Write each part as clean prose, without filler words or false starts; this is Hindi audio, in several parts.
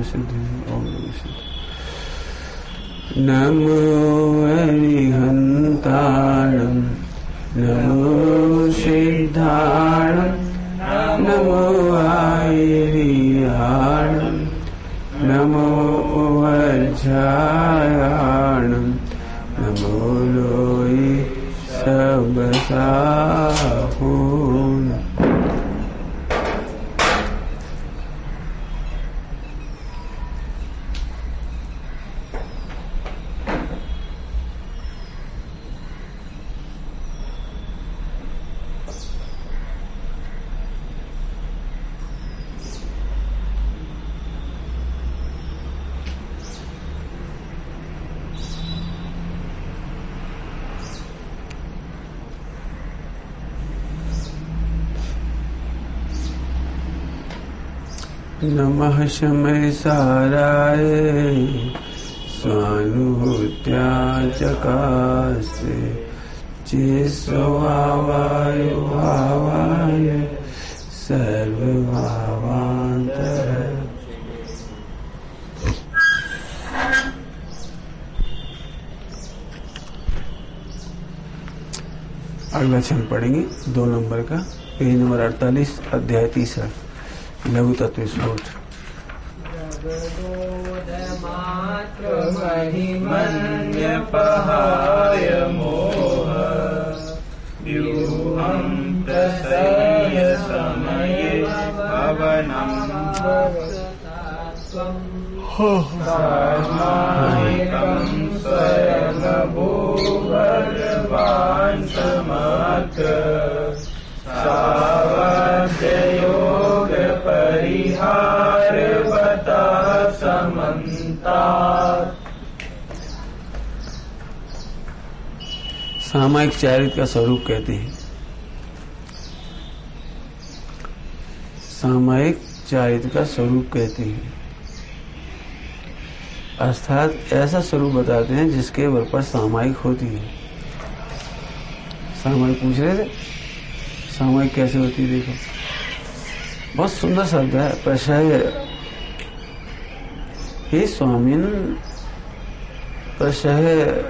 सिद्धि ओम नमः सिद्धि। नमो अरिहन्ताणं नमो सिद्धाणं नमो आयर्याणं नमो वज्रायाणं नमो लोये सबसाहून्। नमः शमय साराय स्वानुभूत्याचकास्ते चेस्वावाय भावाय सर्वभावान्तर। अगला क्षण पढ़ेंगे 2 नंबर का, पेज नंबर 48, अध्याय 3 लघु तत्व स्फोट। महिमन्यपहाय मोह व्यूहं प्रसय समये भवनं सामायिकं स्वयंभूभगवान् समत्र सावध्योग परिहार बता समन्ता। सामायिक चारित्र का स्वरूप कहते हैं। सामायिक चारित्र का स्वरूप कहते हैं, अर्थात ऐसा स्वरूप बताते हैं जिसके बल पर सामायिक होती है। सामायिक पूछ रहे थे, सामायिक कैसे होती है? देखो, बहुत सुंदर शब्द है, प्रशय। हे स्वामिन प्रशय,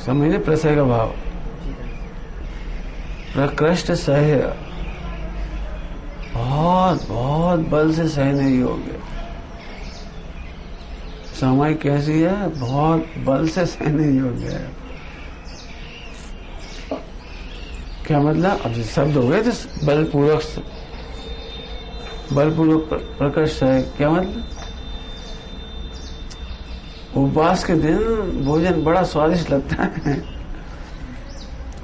समझे प्रशय का भाव। प्रकृष्ट सह, बहुत बहुत बल से सहने योग्य। सामायिक कैसी है? बहुत बल से सहने योग्य है। क्या मतलब? अब शब्द हो गए तो बलपूर्वक प्रकृष्ट है, क्या मतलब? उपवास के दिन भोजन बड़ा स्वादिष्ट लगता है,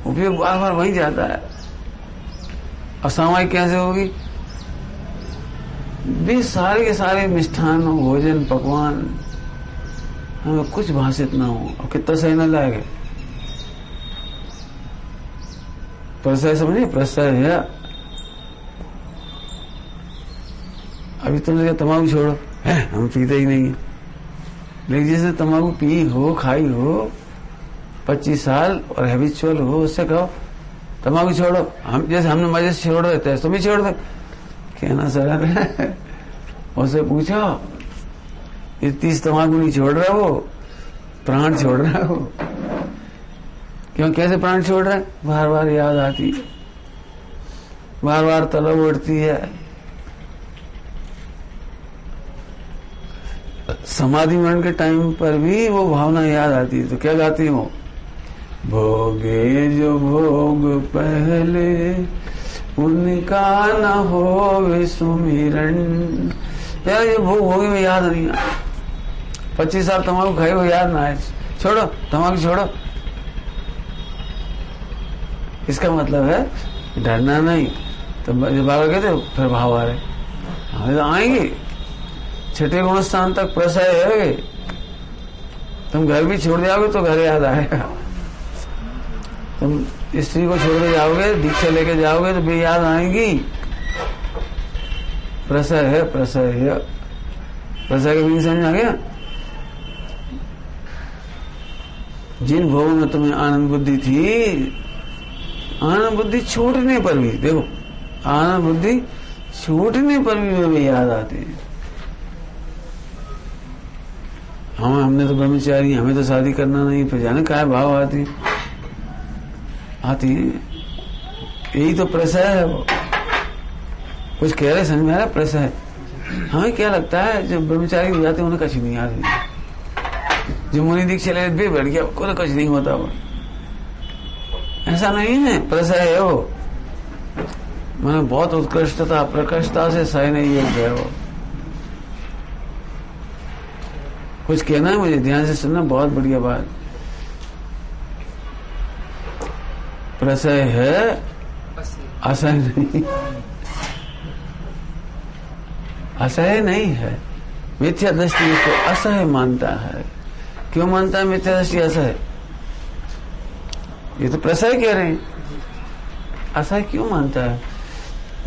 उपयोग बार बार वही जाता है। असामायिक कैसे होगी? भी सारे के सारे मिष्ठान हो, भोजन पकवान हमें कुछ भाषित ना हो, और कितना सही ना लागे। प्रसय समझिए, प्रसय है। अभी तुमने तंबाकू छोड़ो, है हम पीते ही नहीं है। लेकिन जैसे तंबाकू पी हो, खाई हो 25 साल और हैबिचुअल हो, उससे कहो तंबाकू छोड़ो, हम जैसे हमने मजे से छोड़ देते हैं, तुम भी छोड़ दो। कहना सरल है। उससे पूछो, ये 30 तंबाकू नहीं छोड़ रहा, वो प्राण छोड़ रहा है वो। क्यों? कैसे प्राण छोड़ रहा है? बार बार याद आती है, बार बार तलब उठती है। समाधि मरण के टाइम पर भी वो भावना याद आती है, तो क्या गाती हो? भोगे जो भोग पहले उनका न हो सुमिरन। यार ये भोग होगी में याद नहीं आया। 25 साल तंबाकू खाई, वो याद ना आए, छोड़ो तंबाकू छोड़ो। इसका मतलब है डरना नहीं। तो बाबा कहते फिर भाव आ रहे, हमें तो आएंगे। 6ठे गुण स्थान तक प्रसय है। तुम घर भी छोड़ जाओगे तो घर याद आएगा। तुम स्त्री को छोड़ के जाओगे, दीक्षा लेके जाओगे तो भी याद आएंगी। प्रसय है, प्रसय है। प्रसय का मीनिंग समझ आ गया? जिन भोगों में तुम्हें आनंद बुद्धि थी, आनंद बुद्धि छोड़ने पर भी देखो, आनंद बुद्धि छूटने पर भी वे याद आते हैं। हमने तो ब्रह्मचारी, हमें तो शादी करना नहीं, फिर जाने क्या भाव आती है। यही तो प्रसय है। वो कुछ कह रहे समझ में आ रहा, प्रसय। हमें क्या लगता है जब ब्रह्मचारी हो जाते हैं उन्हें कुछ नहीं याद नहीं। जो मुनि दीक्षा ले भी बैठ गया को कुछ नहीं होता। वो ऐसा नहीं है, प्रसय है वो। मैंने बहुत उत्कृष्टता प्रकृष्टता से सहने योग्य है वो। कुछ कहना है मुझे, ध्यान से सुनना, बहुत बढ़िया बात। प्रसय है, असह नहीं। असह नहीं है। मिथ्या दृष्टि इसको असह मानता है। क्यों मानता है मिथ्या दृष्टि असह? ये तो प्रसय कह रहे हैं, असह क्यों मानता है?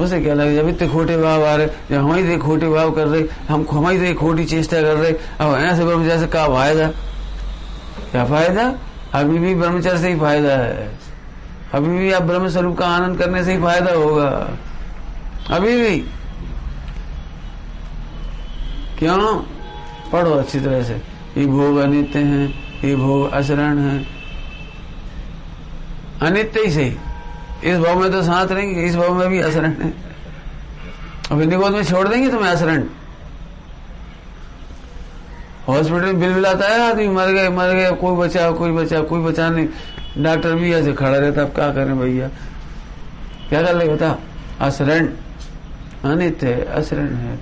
उसे क्या लगे जब इतने खोटे भाव आ रहे, जब हमारी देख खोटे भाव कर रहे, हम हमारी देख खोटी चेष्टा कर रहे, अब ऐसे ब्रह्मचर्य से क्या फायदा? क्या फायदा? अभी भी ब्रह्मचर्य से ही फायदा है। अभी भी आप ब्रह्म स्वरूप का आनंद करने से ही फायदा होगा। अभी भी क्यों? पढ़ो अच्छी तरह से। ये भोग अनित्य हैं, ये भोग अशरण हैं। अनित्य ही सही, इस भाव में तो साथ रहेंगे, इस भाव में भी अशरण है। अब निगोद में छोड़ देंगे तुम्हें अशरण। हॉस्पिटल में बिल आता है, आदमी मर गए, कोई बचा नहीं। डॉक्टर भी ऐसे खड़ा रहता, अब क्या करें भैया, क्या कर ले बता? अशरण, अनित्य है, अशरण है।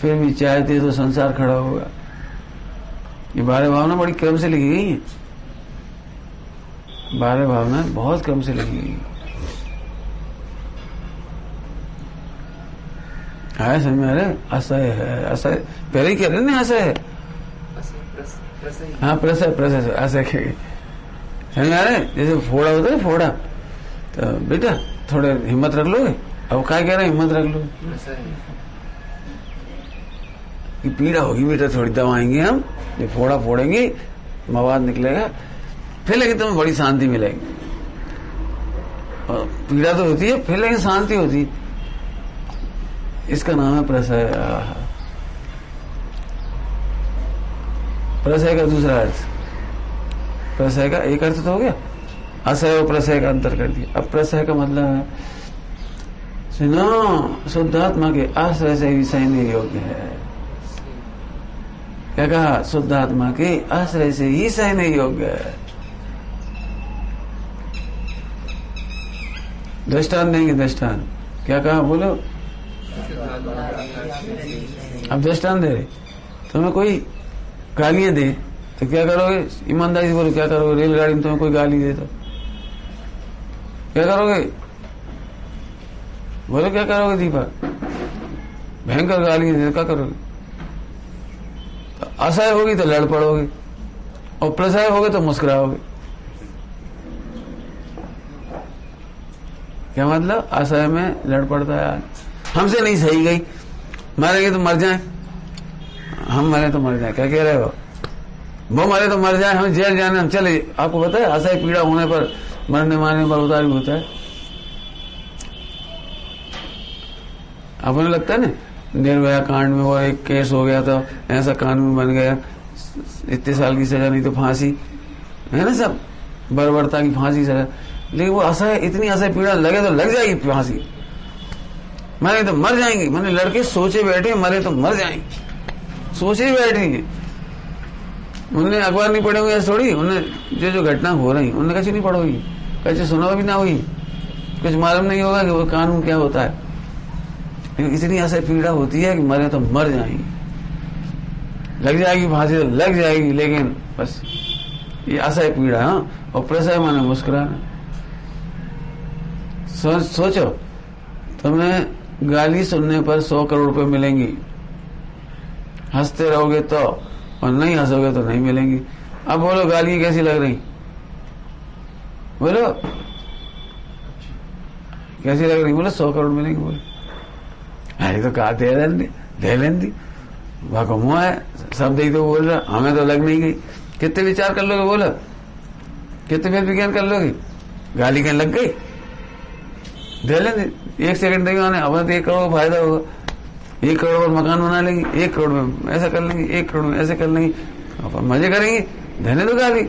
फिर भी चाहते तो संसार खड़ा होगा। ये 12 भावना बड़ी क्रम से लिखी गई है। 12 भावना बहुत क्रम से लिखी गई है। समझ में आ रहे? असह है, असह पहले ही कह रहे ना, असह है। हाँ, प्रसय असह के समझ में आ रहे? जैसे फोड़ा होता है, फोड़ा तो बेटा थोड़े हिम्मत रख लोगे। अब क्या कह रहे हैं? हिम्मत रख लो कि पीड़ा होगी बेटा, थोड़ी दवाएंगे हम, ये फोड़ा फोड़ेंगे, मवाद निकलेगा, फिर लेकिन तुम्हें बड़ी शांति मिलेगी। और पीड़ा तो होती है, फिर लेकिन शांति होती है। इसका नाम है प्रसय। प्रसय का दूसरा अर्थ, प्रसय का एक अर्थ तो हो गया, असय और प्रसय का अंतर कर दिया। अब प्रसय का मतलब है सुनो, शुद्धात्मा के आश्रय से ही सहने योग्य है। क्या कहा? शुद्धात्मा के आश्रय से ही सहने योग्य है। दृष्टांत देंगे, दृष्टांत क्या कहा बोलो? अब दृष्टांत दे रहे, तुम्हें कोई गालियां दे तो क्या करोगे? ईमानदारी से बोलो, क्या करोगे? रेलगाड़ी में तुम्हें कोई गाली दे तो क्या करोगे? बोलो क्या करोगे दीपक? भयंकर गालियां दे तो क्या करोगे? असह होगी तो लड़ पड़ोगे, और प्रसय होगे तो मुस्कुराओगे। क्या मतलब? असह में लड़ पड़ता है, हमसे नहीं सही गई, मरेंगे तो मर जाए, हम मरे तो मर जाए। क्या कह रहे हो? वो मरे तो मर जाए, हमें जेल जाने, हम चले। आपको पता है असह पीड़ा होने पर, मरने मारने पर उतार भी होता है। आपको नहीं लगता ना, निर्भया कांड में वो एक केस हो गया था, ऐसा कानून बन गया, इतने साल की सजा नहीं तो फांसी, है ना, सब बर्बरता की फांसी सजा। लेकिन वो असह, इतनी असह पीड़ा लगे तो लग जाएगी फांसी, मरे तो मर जाएंगे। मैंने लड़के सोचे बैठे, मरे तो मर जाएंगे, सोचे ही बैठेंगे। उन्होंने अखबार नहीं पढ़े हुए थोड़ी, उन्हें जो घटना हो रही उन्होंने कच्ची नहीं पढ़ोगी, कच्चे सुना भी ना हुई, कुछ मालूम नहीं होगा कि वो कानून क्या होता है। इतनी असह पीड़ा होती है कि मरे तो मर जाएंगे, लग जाएगी फांसी तो लग जाएगी, लेकिन बस ये असह पीड़ा। हाँ, और प्रसय माने मुस्कुराना। सोचो, तुम्हें गाली सुनने पर 100 करोड़ रुपए मिलेंगी, हंसते रहोगे तो, और नहीं हंसोगे तो नहीं मिलेंगी। अब बोलो गाली कैसी लग रही? बोलो कैसी लग रही? बोलो 100 करोड़ मिलेंगे। बोलो अरे तो कहा दे लेन दी वाको मुआ है, सब देख तो बोल रहा, हमें तो लग नहीं गई। कितने विचार कर लोगे? बोलो कितने वेद विज्ञान कर लोगे? गाली कहीं लग गई? दे लेंगे, 1 सेकंड देंगे उन्हें, अपना तो 1 करोड़ का फायदा होगा। 1 करोड़ का मकान बना लेंगे, 1 करोड़ में ऐसा कर लेंगे, 1 करोड़ में ऐसे कर लेंगे, अपन मजे करेंगे। देने दो गाली,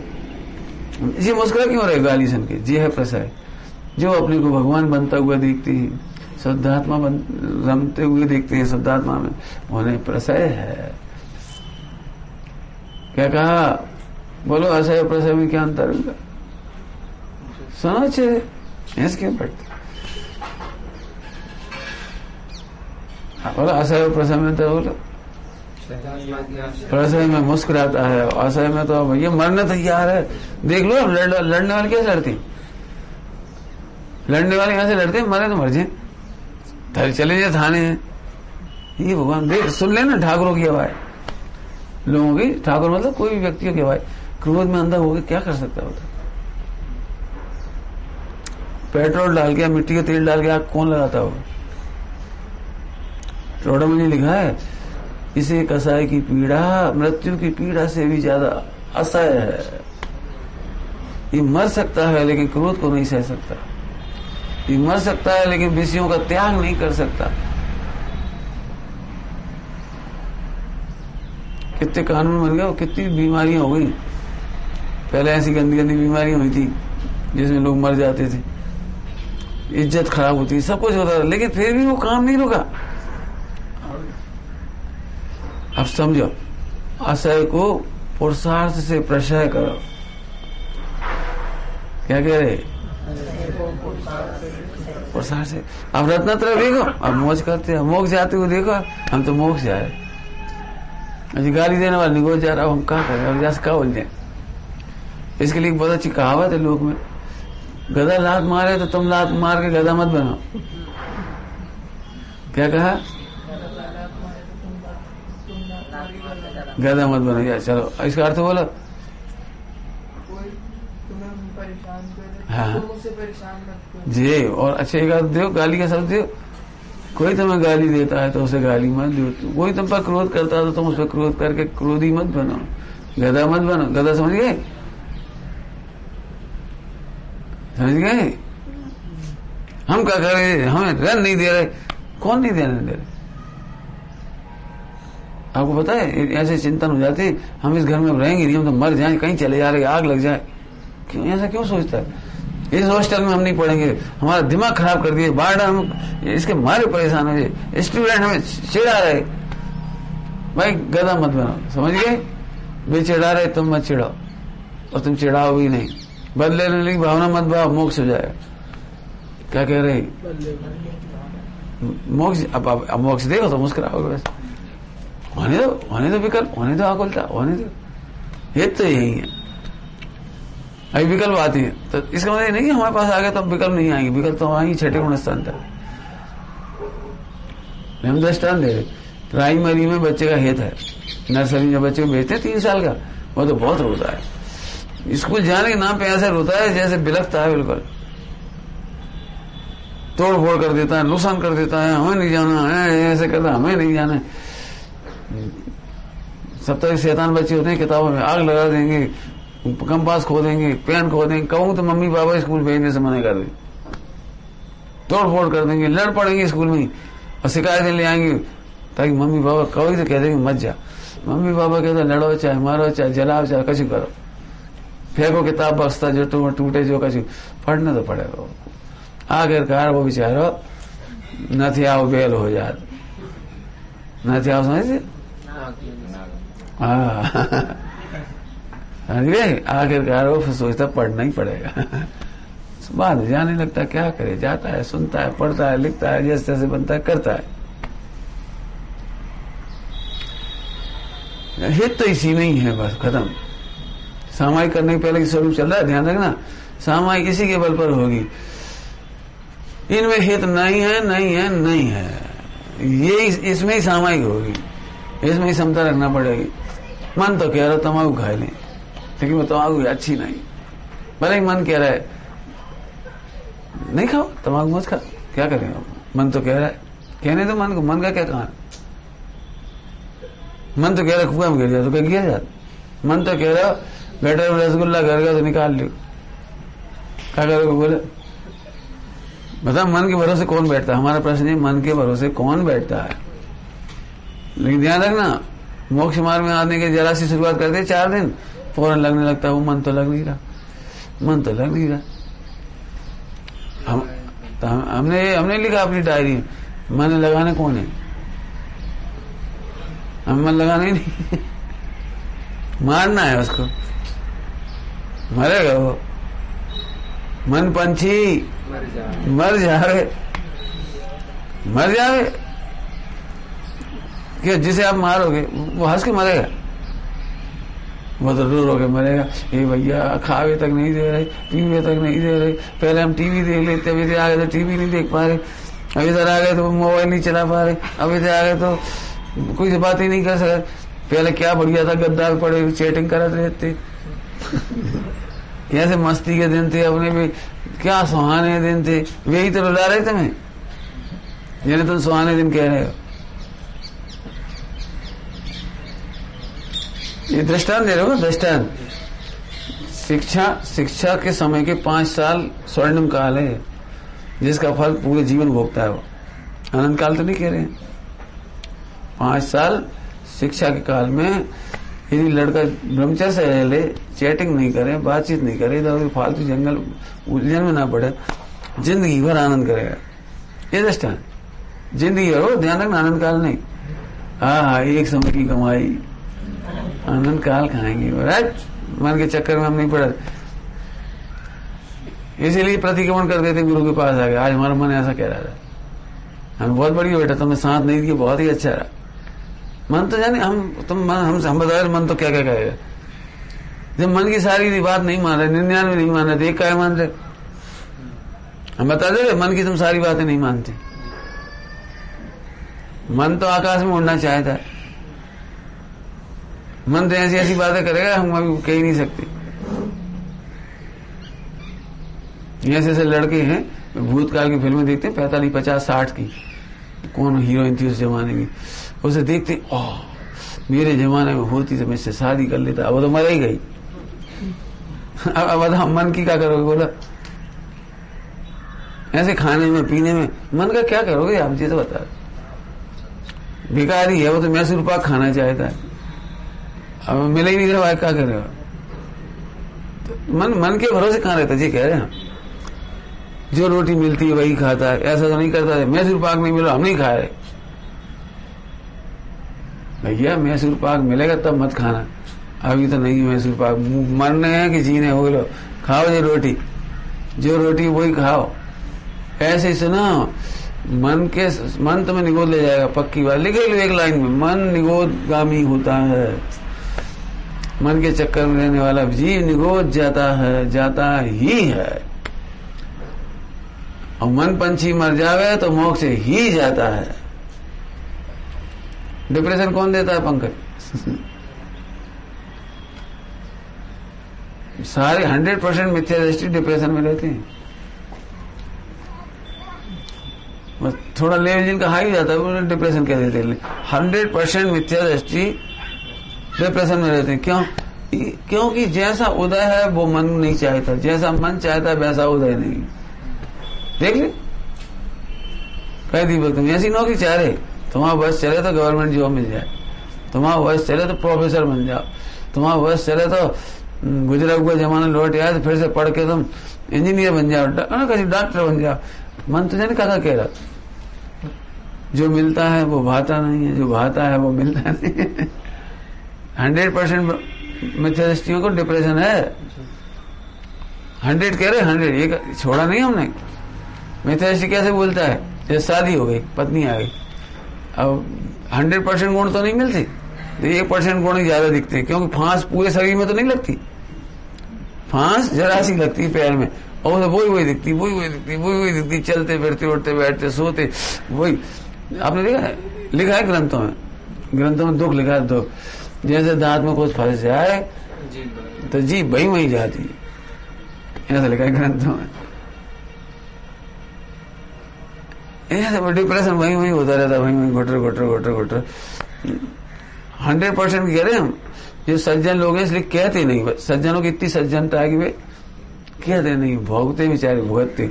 जी मुस्कुरा क्यों रहे गाली सुन के? जी है प्रसय जो अपने को भगवान बनता हुआ देखती है, शुद्धात्मा रमते हुए देखते हैं शुद्धात्मा में, उन्हें प्रसय है। क्या कहा? बोलो असय प्रसय में क्या अंतर होगा? सुनो अच्छे ऐसे क्यों पढ़ते? बोलो असय प्रसय में अंतर बोलो। प्रसय में मुस्कुराता है, असय में तो ये मरने तैयार है। देख लो लड़ने वाले कैसे लड़ते? लड़ने वाले यहां से लड़ते हैं, मरे तो मर जाए, चले जाए थाने। ये भगवान देख सुन लेना ठाकुरों की आवाज, लोगों की, ठाकुर मतलब कोई भी व्यक्ति की आवाज। क्रोध में अंधा होकर क्या कर सकता होता? पेट्रोल डाल के, मिट्टी का तेल डाल के आग कौन लगाता होगा? रोड़ा में लिखा है, इसे कसाई की पीड़ा मृत्यु की पीड़ा से भी ज्यादा असह्य है। ये मर सकता है लेकिन क्रोध को नहीं सह सकता। ये मर सकता है लेकिन विषयों का त्याग नहीं कर सकता। कितने कानून बन गए और कितनी बीमारियां हो गई। पहले ऐसी गंदी गंदी बीमारियां हुई थी जिसमें लोग मर जाते थे, इज्जत खराब होती, सब कुछ होता था, लेकिन फिर भी वो काम नहीं रुका। अब समझो, असह को पुरुषार्थ से प्रशय करो। क्या कह रहे? पुरुषार्थ से। अब रत्नत्रय देखो, अब मोक्ष करते हैं, मोक्ष जाते हुए देखो, हम तो मोक्ष जा रहे। अजी गाली देने वाला निगोज जा रहा, हम क्या करें? अब जैसे क्या बोल जाए? इसके लिए बहुत अच्छी कहावत है लोक में, गधा लात मारे तो तुम लात मार के गधा मत बनाओ। क्या कहा? गधा मत बनो यार। चलो इसका अर्थ बोलो। हाँ जी, और अच्छे एक अर्थ दो, गाली का शब्द दो। कोई तुम्हें गाली देता है तो उसे गाली मत दो। कोई तुम पर क्रोध करता है तो तुम उस पर क्रोध करके क्रोधी मत बनो, गधा मत बनो। गधा समझ गए? समझ गए? हम क्या कर रहे? हमें रन नहीं दे रहे। कौन नहीं देने दे रहे? आपको पता है ऐसे चिंतन हो जाती, हम इस घर में रहेंगे नहीं, हम तो मर जाएं, कहीं चले जा रहे, आग लग जाए। क्यों ऐसा क्यों सोचता है? इस हॉस्टल में हम नहीं पढ़ेंगे, हमारा दिमाग खराब कर दिए, बार हम इसके मारे परेशान हो गए, स्टूडेंट हमें चिढ़ा रहे। भाई गधा मत बनाओ, समझ गए? वे चिढ़ा रहे, तुम मत चिढ़ाओ, और तुम चिढ़ाओ भी नहीं। बदले लेने की भावना मत भाव, मोक्ष हो जाएगा। क्या कह रहे? मोक्ष। अब मोक्ष देखो तो मुस्कुराओगे बस। होने दो विकल्प, होने दो आकुलता, होने दो। ये तो यही है। अभी विकल्प आती है तो इसका मतलब नहीं कि हमारे पास आ गया तो विकल्प नहीं आएंगे। विकल्प तो आएंगे छठे गुण स्थान तक। हम दृष्टान दे रहे, प्राइमरी में बच्चे का हित है, नर्सरी में बच्चे को भेजते हैं 3 साल का, वो तो बहुत रोता है। स्कूल जाने के नाम पे ऐसे रोता है जैसे बिलखता है, बिल्कुल तोड़ फोड़ कर देता है, नुकसान कर देता है, हमें नहीं जाना है, ऐसे करता है, हमें नहीं जाना है। सब तरह शैतान बच्चे होते हैं, किताबों में आग लगा देंगे, कंपास खो देंगे, पेन खो देंगे। कहूं तो मम्मी पापा स्कूल भेजने से मना कर देंगे, तोड़ फोड़ कर देंगे, लड़ पड़ेंगे स्कूल में और शिकायतें ले आएंगे, ताकि मम्मी पापा कभी तो कह देंगे मत जा। मम्मी पापा कहते लड़ो चाहे मारो चाहे जलाओ चाहे कछु करो, फेंको किताब बस्ता जो टूटे जो कछु, पढ़ना तो पड़ेगा। आखिरकार वो बेचारो नथियाओ बेल हो जात, नथियाओ समझे? हाँ आखिरकार वो सोचता पढ़ना ही पड़ेगा। बाद जाने लगता, क्या करे, जाता है, सुनता है, पढ़ता है, लिखता है, जैसे तैसे बनता है, करता है। हित तो इसी में ही है, बस खत्म। सामायिक करने के पहले की स्वरूप चल रहा है, ध्यान रखना। सामायिक इसी के बल पर होगी। इनमें हित नहीं है, नहीं है, नहीं है, ये इसमें ही सामायिक होगी, इसमें ही समता रखना पड़ेगी। मन तो कह रहा तम्बाकू खा लें, लेकिन वो तम्बाकू अच्छी नहीं, भले ही मन कह रहा है नहीं खाओ तम्बाकू मत खा, क्या करेंगे? मन तो कह रहा है, कहने दो मन को, मन का क्या कहा? मन तो कह रहा कुआं में गिर जाए तो क्या गिर जाता। मन तो कह रहा बेटा रसगुल्ला घर का तो निकाल लो, क्या करोगे? बोले बता, मन के भरोसे कौन बैठता है? हमारा प्रश्न है, मन के भरोसे कौन बैठता है? लेकिन ध्यान रखना, मोक्ष मार्ग में आने के जरा सी शुरुआत करते 4 दिन फौरन लगने लगता है वो मन तो लग नहीं रहा, मन तो लग नहीं रहा। हमने लिखा अपनी डायरी में, मन लगाने कौन है? हमें मन लगाना ही नहीं, मारना है उसको, मरेगा वो। मन पंछी मर जावे कि जिसे आप मारोगे वो हंस के मरेगा, वो तो रो रो के मरेगा। ये भैया खावे तक नहीं दे रहे, पीवे तक नहीं दे रहे, पहले हम टीवी देख लेते, अभी इधर आ गए तो टीवी नहीं देख पा रहे, अभी इधर आ गए तो मोबाइल नहीं चला पा रहे, अभी इधर आ गए तो कोई बात ही नहीं कर सके। पहले क्या बढ़िया था, गद्दार पड़े चैटिंग करते रहते ऐसे मस्ती के दिन थे, अपने भी क्या सुहाने दिन थे। वही तो रुला रहे तुम्हें, जिन्हें तुम सुहाने दिन कह रहे हो। ये दृष्टांत दे रहे हो, दृष्टांत। शिक्षा के समय के 5 साल स्वर्णिम काल है, जिसका फल पूरे जीवन भोगता है वो। अनंत काल तो नहीं कह रहे हैं। 5 साल शिक्षा के काल में यदि लड़का ब्रह्मचर्य से रह ले, चैटिंग नहीं करे, बातचीत नहीं करे, इधर फालतू जंगल उलझन में ना पड़े, जिंदगी भर आनंद करेगा। ये दृष्टांत जिंदगी भर, वो ध्यान रखना, आनंद काल नहीं। हाँ, एक समय की कमाई, आनंद काल खाएंगे। राइट, मन के चक्कर में हम नहीं पड़े, इसीलिए प्रतिक्रमण कर देते गुरु के पास आ गए। आज हमारा मन ऐसा कह रहा था, हमें बहुत बढ़िया बेटा, तुमने साथ नहीं दिया, बहुत ही अच्छा रहा। मन तो जाने हम बता रहे, मन तो क्या क्या कहेगा। जब मन की सारी बात नहीं मान रहे, 99 नहीं मान रहे, तो एक क्या मान रहे? हम बता दे, मन की तुम सारी बातें नहीं मानते। मन तो आकाश में उड़ना चाहता है, मन तो ऐसी ऐसी बातें करेगा हम अभी कह ही नहीं सकते। ऐसे ऐसे लड़के हैं, भूतकाल की फिल्में देखते हैं, 45, 50, 60 की, कौन हीरोइन थी उस जमाने की, उसे देखते, ओह मेरे जमाने में होती तो मैं इससे शादी कर लेता, अब तो मर ही गई। अब हम मन की क्या करोगे बोला? ऐसे खाने में पीने में मन का क्या करोगे आप जी? तो बता, भिखारी है वो, तो मैसूर पाक खाना चाहता है, अब मिले ही नहीं रहा, क्या कर रहे हो? तो मन के भरोसे कहाँ रहता जी? कह रहे हैं जो रोटी मिलती है वही खाता है, ऐसा तो नहीं करता है मैसूर पाक नहीं मिला हम नहीं खा रहे। भैया मैसूर पाक मिलेगा तब मत खाना, अभी तो नहीं मैसूर पाक। मरने हैं कि जीने हो लो, खाओ जो रोटी वही खाओ। ऐसे ही सुनो, मन तुम्हें निगोद ले जाएगा, पक्की बात। लिखे लो एक लाइन में, मन निगोदगामी होता है। मन के चक्कर में रहने वाला जीव निगोद जाता ही है। और मन पंछी मर जावे तो मोक्ष ही जाता है। डिप्रेशन कौन देता है पंकज? सारे 100% मिथ्या दृष्टि डिप्रेशन में रहते हैं। बस थोड़ा लेवल जिनका हाई जाता है वो डिप्रेशन कह देते हैं। 100% मिथ्या दृष्टि डिप्रेशन में रहते हैं। क्यों? क्योंकि जैसा उदय है वो मन नहीं चाहता, जैसा मन चाहता है वैसा उदय नहीं। देख ले, कह दी तुम ऐसी नौकरी चाह रहे, तुम्हारा बस चले तो गवर्नमेंट जॉब मिल जाए, तुम्हारा बस चले तो प्रोफेसर बन जाओ, तुम्हारा बस चले तो गुजरा हुआ जमाना लौट आए तो फिर से पढ़ के तुम इंजीनियर बन जाओ, कहीं डॉक्टर बन जाओ। मन तुझे नहीं कहा कह रहा, जो मिलता है वो भाता नहीं है, जो भाता है वो मिलता नहीं है। 100% मिथ्या दृष्टियों को डिप्रेशन है। 100 कह रहे, 100 ये छोड़ा नहीं हमने। मिथ्या दृष्टि कैसे बोलता है? जैसे शादी हो गई, पत्नी आ गई, अब 100% गुण तो नहीं मिलती, तो 1% गुण ही ज्यादा दिखते हैं, क्योंकि फांस पूरे शरीर में तो नहीं लगती, फांस जरा सी लगती पैर में, और वही दिखती, वही दिखती, चलते फिरते उठते बैठते सोते वही। आपने देखा है, लिखा है ग्रंथों में दुख लिखा है, दुख। जैसे दांत में कुछ फंस जाए तो जीभ वही जाती है, ऐसा लिखा है ग्रंथों में। ऐसे डिप्रेशन वही होता रहता, वही घुटर। 100% कह रहे हम, जो सज्जन लोग हैं इसलिए कहते नहीं, सज्जनों की इतनी सज्जनता है कि वे कहते नहीं, भोगते बेचारे भुगतते।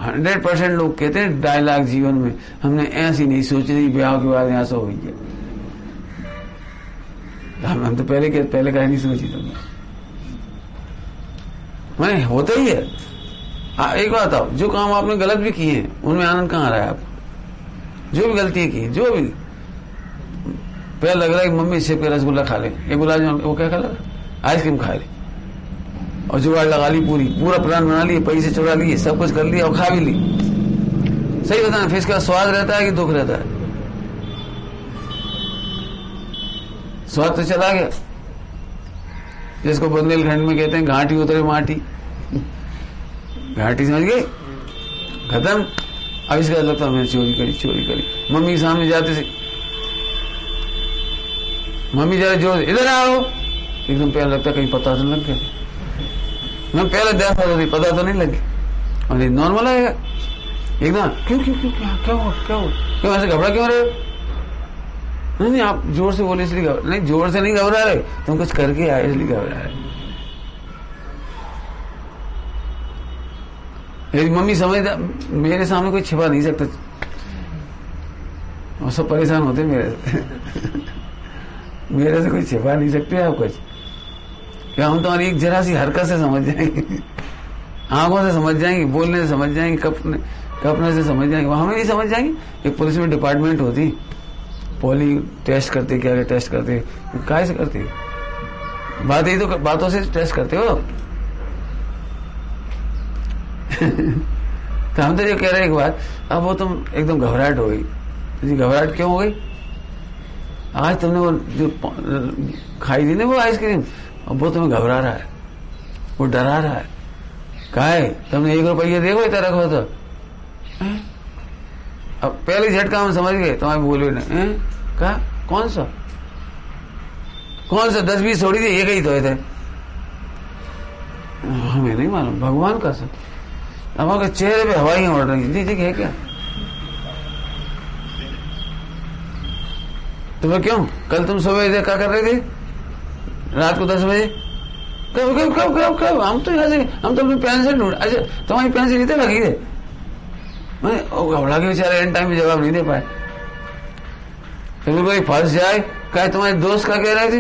100% लोग कहते हैं 2.5 लाख जीवन में हमने ऐसी नहीं सोची थी ब्याह के बाद यहाँ से हुई है। हम तो पहले कहीं नहीं सोची तुमने, मैंने होता ही है। एक बात आओ, जो काम आपने गलत भी किए हैं उनमें आनंद कहाँ आ रहा है आपको? जो भी गलती की, जो भी पहले लग रहा है कि मम्मी सेब का रसगुल्ला खा ले, एक गुलाब जामुन, वो क्या खा ले, आइसक्रीम खा ले, और जुगाड़ लगा ली, पूरा प्लान बना लिए, पैसे चुरा लिए, सब कुछ कर लिया और खा भी ली। सही बताना, फिर इसका स्वाद रहता है कि दुख रहता है? स्वाद तो चला गया, जिसको बुंदेलखंड में कहते हैं घाटी उतरे माटी। घाटी समझ गए, खत्म। अब इसका लगता मैंने चोरी करी। मम्मी के सामने जाते थे, मम्मी जरा जोर इधर आओ, एकदम पहले लगता कहीं पता तो नहीं लग गया। मैं पहले देखा था, पता तो नहीं लगी, और ये नॉर्मल आएगा एकदम। क्यों ऐसे घबरा क्यों रहे हो? नहीं, आप जोर से बोले इसलिए नहीं, जोर से नहीं घबरा रहे, तुम कुछ करके आए इसलिए घबरा रहे। मेरी मम्मी समझदार, मेरे सामने कोई छिपा नहीं सकता, और सब परेशान होते मेरे से। मेरे से कोई छिपा नहीं सकते आप कुछ। क्या हम तुम्हारी एक जरा सी हरकत से समझ जाएंगे, आंखों से समझ जाएंगे, बोलने से समझ जाएंगे, कपने से समझ जाएंगे, वहां में नहीं समझ जाएंगे। एक पुलिस में डिपार्टमेंट होती, पॉली टेस्ट करते, क्या टेस्ट करते, काय से करते? बात यही तो, बातों से टेस्ट करते हो। तो हम तो जो कह रहे हैं एक बात, अब वो तुम एकदम घबराहट हो गई। जी घबराहट क्यों हो गई? आज तुमने वो जो खाई थी ना वो आइसक्रीम, अब वो तुम्हें घबरा रहा है, वो डरा रहा है। कहा है तुमने 1 रुपया देखो इतना रखो तो। अब पहले झटका हम समझ गए, तुम्हारे बोले नहीं। कहा कौन सा 10-20 छोड़ी थी, एक ही तो थे। हमें नहीं मालूम, भगवान का सब। अब अगर चेहरे पे हवाई उड़ रही दीदी है क्या? तुम्हें क्यों? कल तुम सुबह क्या कर रहे थे? रात को 10 बजे? कब? हम तो यहाँ से, हम तो अपनी पेंसिल ढूंढ। अच्छा तुम्हारी पेंसिल इतने लगी थे, मैं घबरा के बेचारे एंड टाइम में जवाब नहीं दे पाए। फिर कोई फंस जाए, कहे तुम्हारे दोस्त का कह रहे थे,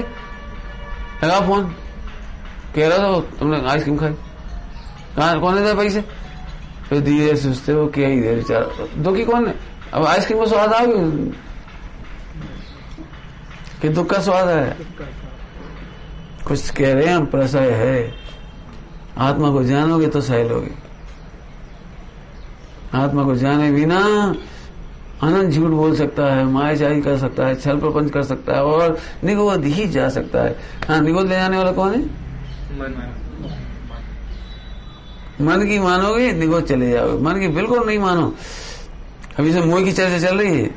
लगा फोन, कह रहा था तुमने आइसक्रीम खाई, कहा कौन दे पैसे? फिर दिए सोचते हो क्या ही दे बेचारा, दुखी कौन है? अब आइसक्रीम का स्वाद आ गया कि दुख का स्वाद है? कुछ कह रहे हैं हम, प्रसय है। आत्मा को जानोगे तो सह लोगे। आत्मा को जाने बिना अनंत झूठ बोल सकता है, मायाजाई कर सकता है, छल प्रपंच कर सकता है, और निगोद ही जा सकता है। हाँ, निगोद ले जाने वाला कौन है? मन की मानोगे निगोद चले जाओगे, मन की बिल्कुल नहीं मानो। अभी से मोह की चर्चा चल रही है,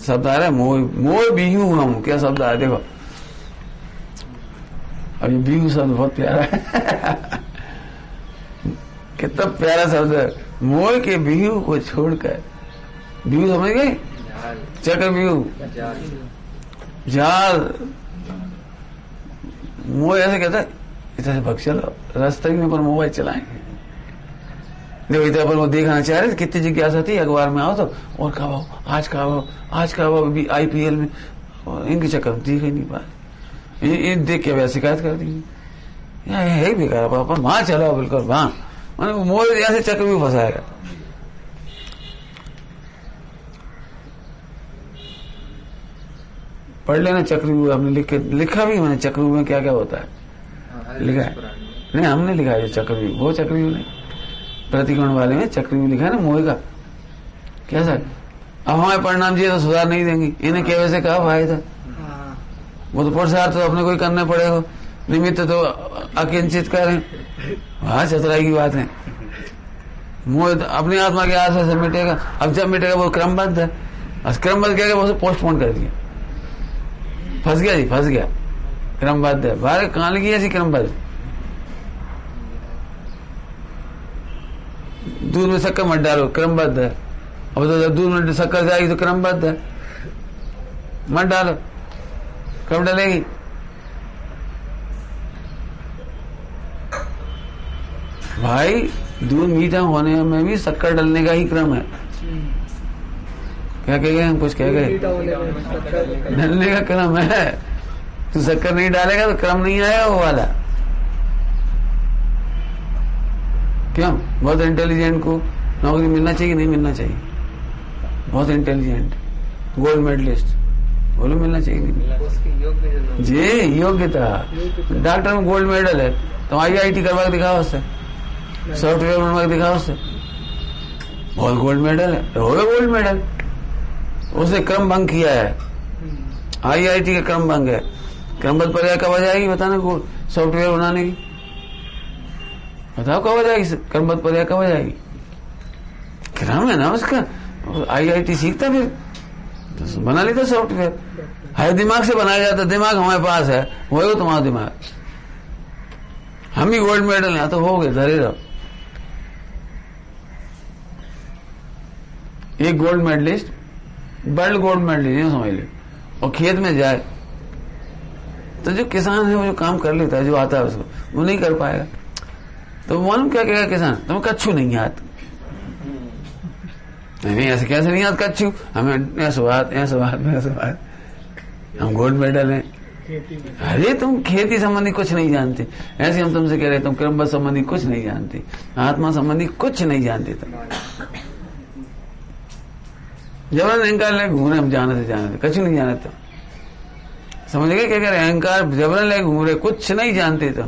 शब्द आ रहा है मोह बीहू हम, क्या शब्द आया देखो। अब ये बीहू शब्द बहुत प्यारा है। कितना प्यारा शब्द है, मोह के बीहू को छोड़कर। बीहू समझ गए? चक्र बीहू, जाल। मोह ऐसे कहता है, इधर भग चलो, रास्ते में पर मोबाइल चलाएंगे। देखो इधर पर वो देखना चाह रहे थे, कितनी जिज्ञासा थी, अखबार में आओ तो और खाओ, आज खाओ अभी IPL में, और इनके चक्कर में देख ही नहीं पाए। ये देख के वैसे शिकायत कर दी, है बेकार पापा, वहां चलाओ बिल्कुल वहां। मैंने मोह ऐसे चक्कर भी फंसाएगा। पढ़ लेना चक्रव्यूह, हमने लिखा भी मैंने चक्रव्यूह में क्या क्या होता है, लिखा है। नहीं हमने लिखा है चक्रव्यूह, वो चक्रव्यूह नहीं, प्रतिकोण वाले में चक्रव्यूह लिखा है ना मोह का। क्या सर, अब हमारे परिणाम जी तो सुधार नहीं देंगी, इन्हें क्या वैसे कहा फायदा? वो तो पुरुषार्थ तो अपने को ही करना पड़ेगा, निमित्त तो अकिंचित करें। वहां चतुराई की बात है। मोह अपनी आत्मा के आशा से मिटेगा। अब जब मिटेगा वो क्रमबद्ध है, क्रमबद्ध क्या वो पोस्टपोन कर दिया, फंस गया जी, फंस गया। क्रमबद्ध है, बाहर कहां लगी ऐसी क्रमबद्ध? दूध में शक्कर मत डालो, क्रमबद्ध है। अब तो जब दूध में शक्कर जाएगी तो क्रमबद्ध है, मत डालो। कब डालेगी? भाई दूध मीठा होने में भी शक्कर डलने का ही क्रम है। क्या कह गए हम? कुछ कह गए? डलने का क्रम है। तू शक्कर नहीं डालेगा तो क्रम नहीं आएगा वो वाला। क्यों? बहुत इंटेलिजेंट को नौकरी मिलना चाहिए, नहीं मिलना चाहिए? बहुत इंटेलिजेंट, गोल्ड मेडलिस्ट, बोलो मिलना चाहिए नहीं? जी, योग्यता। डॉक्टर में गोल्ड मेडल है तो IIT करवा के दिखाओ उससे, सॉफ्टवेयर बनवा के दिखाओ उससे, बहुत गोल्ड मेडल है, हो गया गोल्ड मेडल। उसने क्रम भंग किया है, IIT का क्रम भंग है। क्रमबद्ध पर्याय कब आ जाएगी बताना सॉफ्टवेयर बनाने की? बताओ कब आ जाएगी क्रमबद्ध पर्याय, कब आ जाएगी? क्रम है ना उसका। IIT सीखता फिर तो बना लेता सॉफ्टवेयर। हर दिमाग से बनाया जाता, दिमाग हमारे पास है, वही तुम्हारा दिमाग। हम ही गोल्ड मेडल है तो हो गए, धरे रहो। एक gold medalist, world gold medalist समझ ले, और खेत में जाए तो जो किसान है वो जो काम कर लेता है, जो आता है उसको, वो नहीं कर पाएगा। तो मालूम क्या कहेगा किसान? तुम्हें कच्छू नहीं आता। नहीं, ऐसे कैसे नहीं आता कच्छू? हमें ऐसा बात, हम गोल्ड मेडल हैं। अरे तुम खेती संबंधी कुछ नहीं जानते। ऐसे हम तुमसे कह रहे तुम क्रमबद्ध संबंधी कुछ नहीं जानते, आत्मा संबंधी कुछ नहीं जानते। तुम जबरन अहंकार ले घूम रहे, हम जाने थे कुछ नहीं जाने। तो समझ गए क्या कह रहे? अहंकार जबरन ले घूम रहे, कुछ नहीं जानते। तो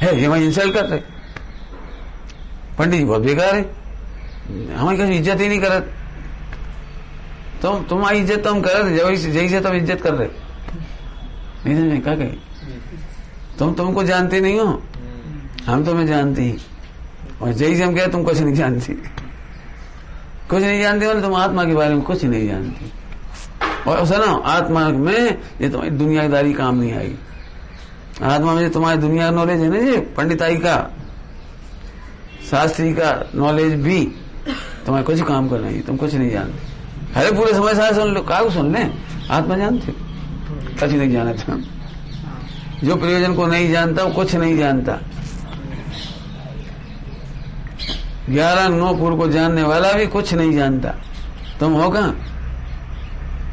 है ये मैं इंसल्ट कर रहे, पंडित जी बहुत बेकार है, हमारी किसी इज्जत ही नहीं करत। तुम्हारी इज्जत तो हम कर रहे, जैसे से तुम इज्जत कर रहे नहीं समझे? क्या कहे? तुमको जानते नहीं हो, हम तुम्हें जानते ही। और जैसे हम कह तुम कुछ नहीं जानती, कुछ नहीं जानते बोले तुम आत्मा के बारे में कुछ नहीं जानती। और सुनो, आत्मा में ये तुम्हारी दुनियादारी काम नहीं आएगी। आत्मा में तुम्हारी दुनिया नॉलेज है ना, ये पंडिताई का, शास्त्री का नॉलेज भी तुम्हारे कुछ काम करना है, तुम कुछ नहीं जानते। अरे पूरे समय सारे सुन लो, क्या सुन ले? आत्मा जानते, कुछ नहीं जानता। जो प्रयोजन को नहीं जानता वो कुछ नहीं जानता। 11 पूर्व को जानने वाला भी कुछ नहीं जानता। तुम हो कहाँ?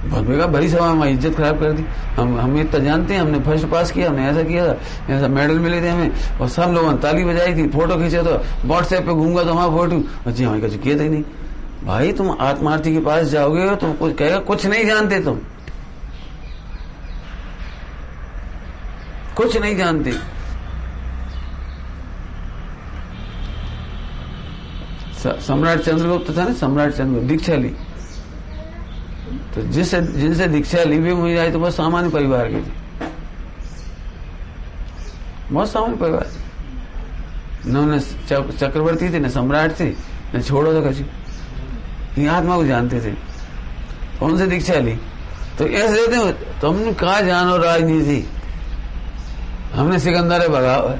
बहुत बेकार, बड़ी सभा में इज्जत खराब कर दी। हम इतना जानते हैं, हमने फर्स्ट पास किया, हमने ऐसा किया था, ऐसा मेडल मिले थे हमें, और सब लोगों ने ताली बजाई थी, फोटो खींचे तो व्हाट्सएप पे घूमूंगा तो हमारा फोटो। जी हमारे कुछ किए थे नहीं। भाई तुम आत्मार्थी के पास जाओगे तो कुछ कहेगा कुछ नहीं जानते, तुम कुछ नहीं जानते। सम्राट चंद्रगुप्त था ना, सम्राट चंद्रगुप्त दीक्षा ली, तो जिनसे दीक्षा ली भी मुझे आई तो बहुत सामान्य परिवार के थे, बहुत सामान्य परिवार। न चक्रवर्ती थे, न सम्राट थे, न छोड़ो तो कछु, ये आत्मा को जानते थे, तो उनसे दीक्षा ली। तो ऐसे देते तुम कहा जानो राजनीति, हमने सिकंदर भगाओ है,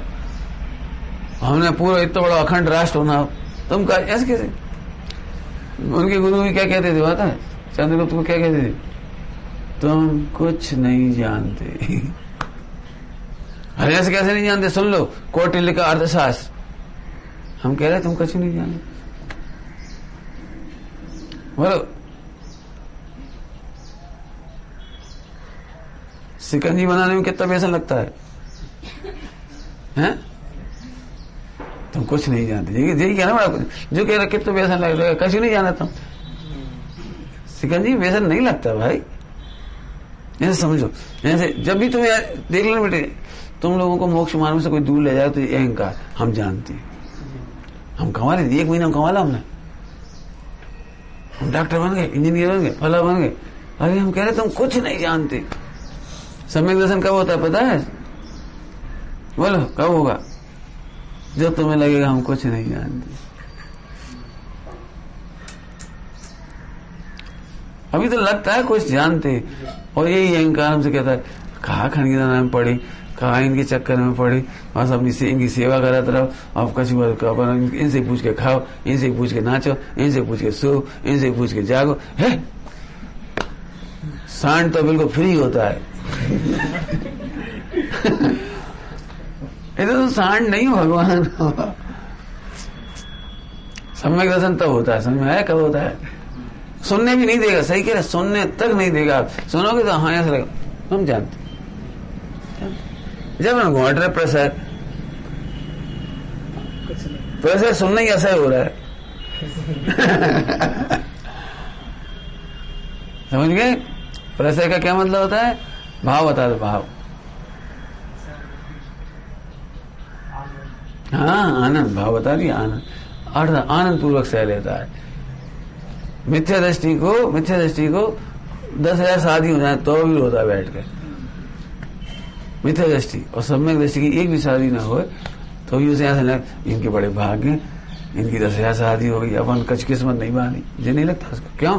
हमने पूरा इतना बड़ा अखंड राष्ट्र होना, तुम कहा ऐसे कैसे? उनके गुरु भी क्या कहते थे पता है? चंद्रगुप्त को क्या कहते थे? तुम कुछ नहीं जानते। अरे ऐसे कैसे नहीं जानते? सुन लो, कौटिल्य का अर्थशास्त्र, हम कह रहे तुम कुछ नहीं जानते। बोलो, शिकंजी बनाने में कितना पैसा लगता है? हैं? तुम कुछ नहीं जानते, यही कहना बड़ा जो कह रहा कितना पैसा लगता है, कुछ नहीं जाना तुम। शिकंजी में पैसा नहीं लगता भाई, ऐसे समझो। ऐसे जब भी तुम्हें देख लेना बेटे, तुम लोगों को मोक्ष मार्ग से कोई दूर ले जाए तो ये अहंकार हम जानते हैं। हम कमा लेते, 1 महीना कमा ला हमने, हम डॉक्टर बन गए, इंजीनियर बन गए, फला बन गए। अरे हम कह रहे तुम कुछ नहीं जानते। सम्यक दर्शन कब होता है पता है? बोलो कब होगा? जब तुम्हें लगेगा हम कुछ नहीं जानते। अभी तो लगता है कुछ जानते, और यही अहंकार हमसे कहता है कहा खंडगीता नाम पढ़ी, कहा इनके चक्कर में पड़ी, बस अपनी इनकी सेवा कराते रहो। अब कछु इनसे पूछ के खाओ, इनसे पूछ के नाचो, इनसे पूछ के सो, इनसे पूछ के जागो। है सांड तो बिल्कुल फ्री होता है। इधर तो सांड नहीं हो भगवान। सम्यक दर्शन तब होता है, समझ में आया कब होता है? सुनने भी नहीं देगा, सही कह रहे, सुनने तक नहीं देगा। सुनोगे तो हाँ ऐसा लगेगा हम जानते। जब हम घुमाट रहे प्रेशर सुनना ही ऐसा हो रहा है। समझ गए? प्रेशर का क्या मतलब होता है? भाव बता दो, भाव। हाँ आनंद, भाव बता दिया, आनंद। अर्थात आनंद पूर्वक सह लेता है। मिथ्या दृष्टि को 10,000 शादी हो जाए तो भी रोता है बैठ कर, मिथ्या दृष्टि। और सम्यक दृष्टि की एक भी शादी ना हो तो भी उसे ऐसा लगे इनके बड़े भाग्य, इनकी 10,000 शादी हो गई, अपन कच किस्मत नहीं बांधी। मुझे नहीं लगता उसको। क्यों?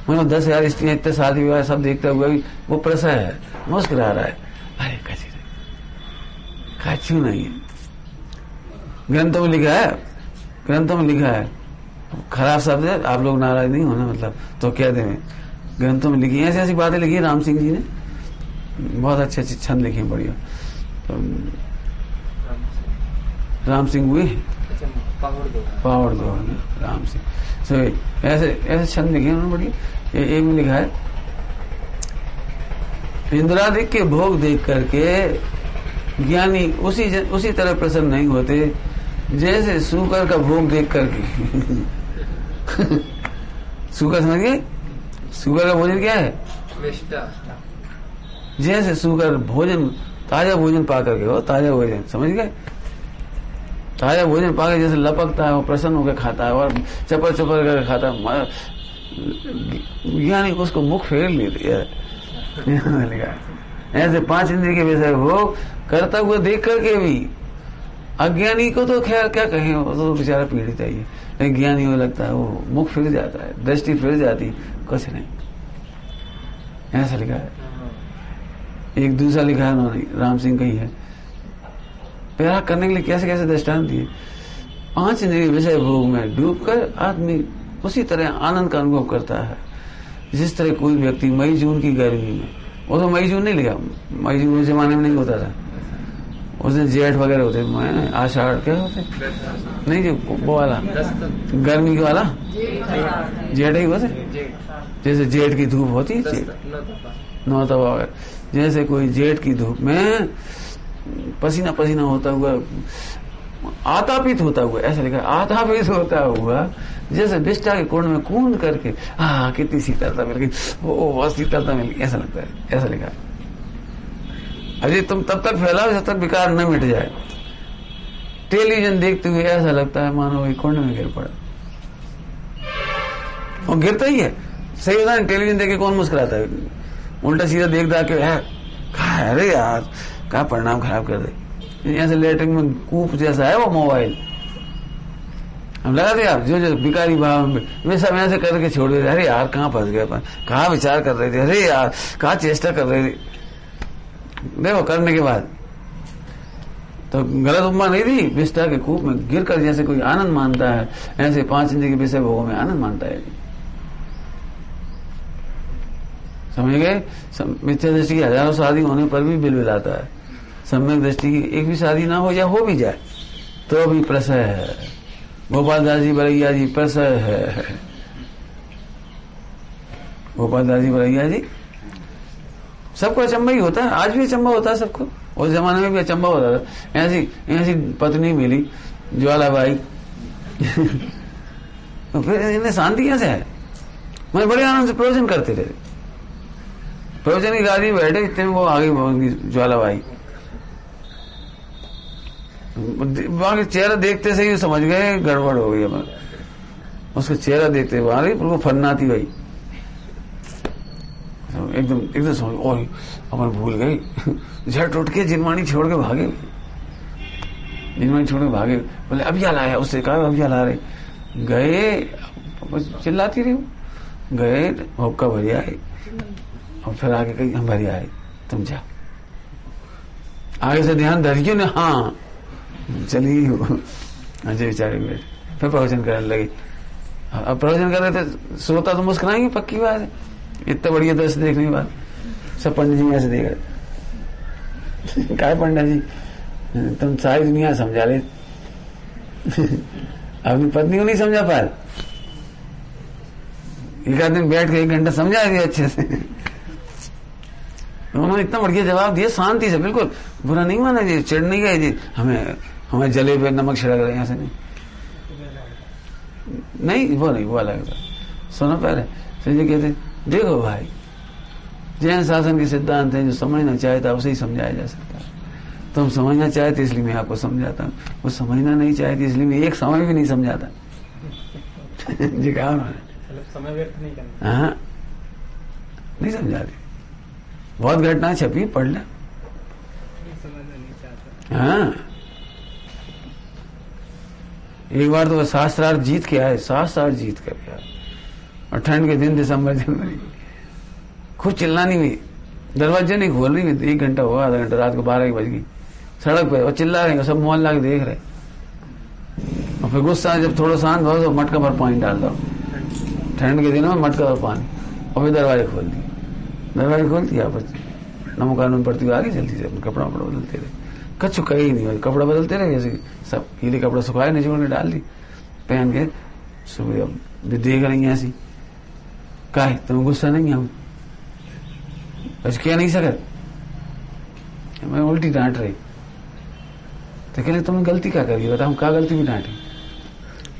मतलब 10,000 स्त्रियां, इतने शादी विवाह सब देखता हुआ भी वो प्रसन्न है, मुस्कुरा रहा है। अरे कचू नहीं है। ग्रंथों में लिखा है, खराब शब्द है, आप लोग नाराज नहीं होना, मतलब तो कह दें। ग्रंथों में लिखी ऐसी ऐसी बातें लिखी राम सिंह जी ने, बहुत अच्छे अच्छे छंद लिखे, बढ़िया। तो राम सिंह हुए पावर दो राम सिंह, so, ऐसे छंद लिखे उन्होंने बढ़िया। एक में लिखा है, इंद्रादिक के भोग देख करके ज्ञानी उसी तरह प्रसन्न नहीं होते जैसे सूकर का भोग देख करके। सूकर समझ गए? सूकर का भोजन क्या है? जैसे सूकर भोजन, ताजा भोजन पा करके हो, ताजा भोजन, समझ गए? ताजा भोजन पा के जैसे लपकता है, वो प्रसन्न होकर खाता है और चपर चपर करके खाता है। ज्ञानी उसको मुख फेर लेती है। ऐसे 5 इंद्रिय के विषय भोग करता हुआ देख करके भी अज्ञानी को तो खैर क्या कहें, वो तो बेचारा पीड़ित है। लेकिन ज्ञानी को लगता है वो मुख फिर जाता है, दृष्टि फिर जाती, कुछ नहीं। ऐसा लिखा है। एक दूसरा लिखा है उन्होंने, राम सिंह का ही है। पैरा करने के लिए कैसे कैसे दृष्टांत दिए। 5 इंद्रिय विषय भोग में डूबकर आदमी उसी तरह आनंद का अनुभव करता है जिस तरह कोई व्यक्ति मई जून की गर्मी में, वो तो मई जून नहीं लिखा, मई जून उस जमाने में नहीं होता था, उस दिन जेठ वगैरह होते, आषाढ़ क्या होते नहीं, जो वो वाला गर्मी के वाला जेठ ही होते। जैसे जेठ की धूप होती है, नौतपा वगैरह, जैसे कोई जेठ की धूप में पसीना पसीना होता हुआ, आतापित होता हुआ, ऐसा लिखा, आतापित होता हुआ जैसे विष्टा के कुंड में कूद करके कितनी शीतलता मिल गई, वो शीतलता मिल गई, ऐसा लगता है। ऐसा लिखा है। अरे तुम तब तक फैलाओ जब तक विकार न मिट जाए। टेलीविजन देखते हुए ऐसा लगता है मानो वही कुंड में गिर पड़ा, और गिरता ही है। सही होता है, टेलीविजन देख के कौन मुस्कुराता है? उल्टा सीधा देख दा के अरे यार क्या परिणाम खराब कर दे। ऐसे लेटरिंग में कूप जैसा है वो मोबाइल, हम लगा दे आप जो भिखारी भाव में वे सब ऐसे करके छोड़ देते। अरे यार कहाँ फंस गए अपन, कहाँ विचार कर रहे थे, अरे यार कहाँ चेष्टा कर रहे थे। देखो करने के बाद तो गलत उपमा नहीं थी, विष्टा के कूप में गिरकर जैसे कोई आनंद मानता है, ऐसे 5 इंद्रिय के विषय भोगों में आनंद मानता है। समझ गए? मिथ्या दृष्टि की हजारों शादी होने पर भी बिलबिलाता है। सम्यक दृष्टि की एक भी शादी ना हो या हो भी जाए तो भी प्रसय है। गोपाल दास जी बरैया जी प्रसय है। गोपाल दास जी बरैया जी, सबको अचंबा ही होता है, आज भी अचंबा होता है सबको, उस जमाने में भी अचंबा होता था। ऐसी पत्नी मिली ज्वालाबाई तो फिर इन्हें शांति कैसे है? मैं बड़े आनंद से प्रवचन करते रहे, प्रवचन की गाड़ी बैठे, इतने में वो आगे ज्वालाबाई, वहां चेहरा देखते से ही समझ गए गड़बड़ हो गई। हमारे उसका चेहरा देखते वहां वो फन्नाती भाई, एकदम समझ, और अपन भूल गए। झट उठ के जिनवाणी छोड़ के भागे, बोले अभिया लाया, उससे कहा अभिया ला रहे, गए चिल्लाती रही, गए हुक्का भरिया आए, और फिर आगे कही हम भरिया आए, तुम जा। आगे से ध्यान धरियो ने, हाँ चली अजय बेचारे बैठे, फिर प्रवचन करने लगे। अब प्रवचन कर रहे थे, श्रोता तो मुस्कुराएंगे, पक्की बात है, इतना बढ़िया दृश्य देखने के बाद। सब पंडित जी ऐसे देख रहे, काय पंडित जी तुम सारी दुनिया समझा ले। अपनी पत्नी को नहीं समझा पाया, एक आध दिन बैठ के 1 घंटा समझा दिया अच्छे से। उन्होंने इतना बढ़िया जवाब दिया शांति से, बिल्कुल बुरा नहीं माना जी, चिढ़ नहीं गए जी हमें जले पे नमक छिड़क रहे हैं, ऐसे नहीं वो नहीं, वो अलग था। सुनो पहले फिर ये कहते देखो भाई, जैन शासन के सिद्धांत है, जो समझना चाहता उसे ही समझाया जा सकता है। तुम समझना चाहते इसलिए मैं आपको समझाता हूँ, वो समझना नहीं चाहती इसलिए मैं एक समय भी नहीं समझाता। जी कहा उन्होंने, समय व्यर्थ नहीं करना। हाँ नहीं समझाती, बहुत घटना छपी, पढ़ ले। समझना नहीं चाहता। हाँ एक बार तो शास्त्रार्थ जीत के आए, शास्त्रार्थ जीत कर आए, और ठंड के दिन दिसंबर जनवरी, खूब चिल्लानी हुई, दरवाजे नहीं खोल रही, 1 घंटा हुआ, आधा घंटा, रात को 12 बज गई, सड़क पे और चिल्ला रहे, सब मोहल्ला के देख रहे। और फिर गुस्सा जब थोड़ा शांत हो तो मटका भर पानी डाल दो, ठंड के दिनों में मटका भर पानी, और फिर दरवाजे खोल दिए। दरवाजे खोल दिया, बस नमो कानून पड़ती हुई आ गई जल्दी से, अपने कपड़ा बदलते रहे, कच्छु कहीं नहीं, कपड़ा बदलते रहे, जैसे सब गीले कपड़ा सुखाए, निचोड़ के डाल दी, पहन के सुबह। अब देख रही है ऐसी, का है तुम्हें गुस्सा नहीं आऊ, बस क्या नहीं सकत, मैं उल्टी डांट रही। तो कहले तुमने गलती क्या करी, बताओ क्या गलती भी डांटी।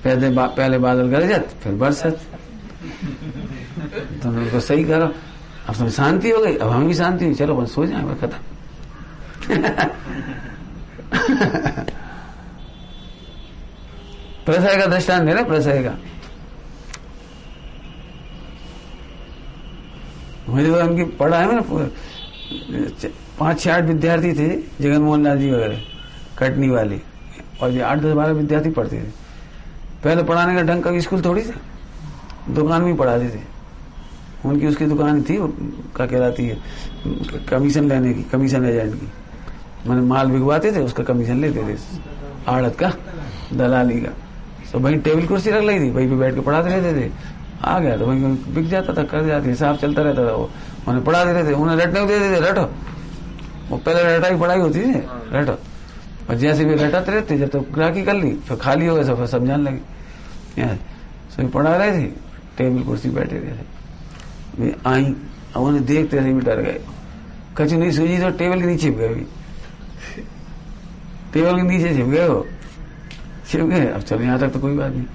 पहले बादल गरजत फिर बरसत, तुमने उनको सही करो, अब तुम शांति हो गई, अब हम भी शांति हुई, चलो बस सो जाए, बस खत्म। प्रसय का दृष्टांत है ना, प्रसय का। मुझे उनकी पढ़ा है ना, 5-6-8 विद्यार्थी थे, जगन मोहन लाल जी वगैरह कटनी वाले, और ये 8-10-12 विद्यार्थी पढ़ते थे। पहले पढ़ाने का ढंग का स्कूल थोड़ी था, दुकान में पढ़ाते थे। उनकी उसकी दुकान थी, क्या कहलाती है, कमीशन लेने की, कमीशन एजेंट की, मैंने माल बिगवाते थे, उसका कमीशन लेते थे, आड़त का, दलाली का। तो वही टेबल कुर्सी रख ली थी, वहीं पे बैठ के पढ़ाते रहते थे। आ गया तो वहीं बिक जाता था, कर जाते, हिसाब चलता रहता था। वो उन्हें पढ़ा देते थे, उन्हें रटने को दे देते, रटो। वो पहले रटाई पढ़ाई होती थी, रटो, और जैसे भी रटाते रहते, जब तक ग्राहकी कर ली, फिर खाली हो गए, फिर समझाने लगे। सो पढ़ा रहे थे, टेबल कुर्सी बैठे थे, आई, अब उन्हें देखते रहे भी डर गए, कचू नहीं सूझी तो टेबल के नीचे छिप गए, टेबल के नीचे छिप गए, वो छिप गए। अब चलो यहाँ तक तो कोई बात नहीं,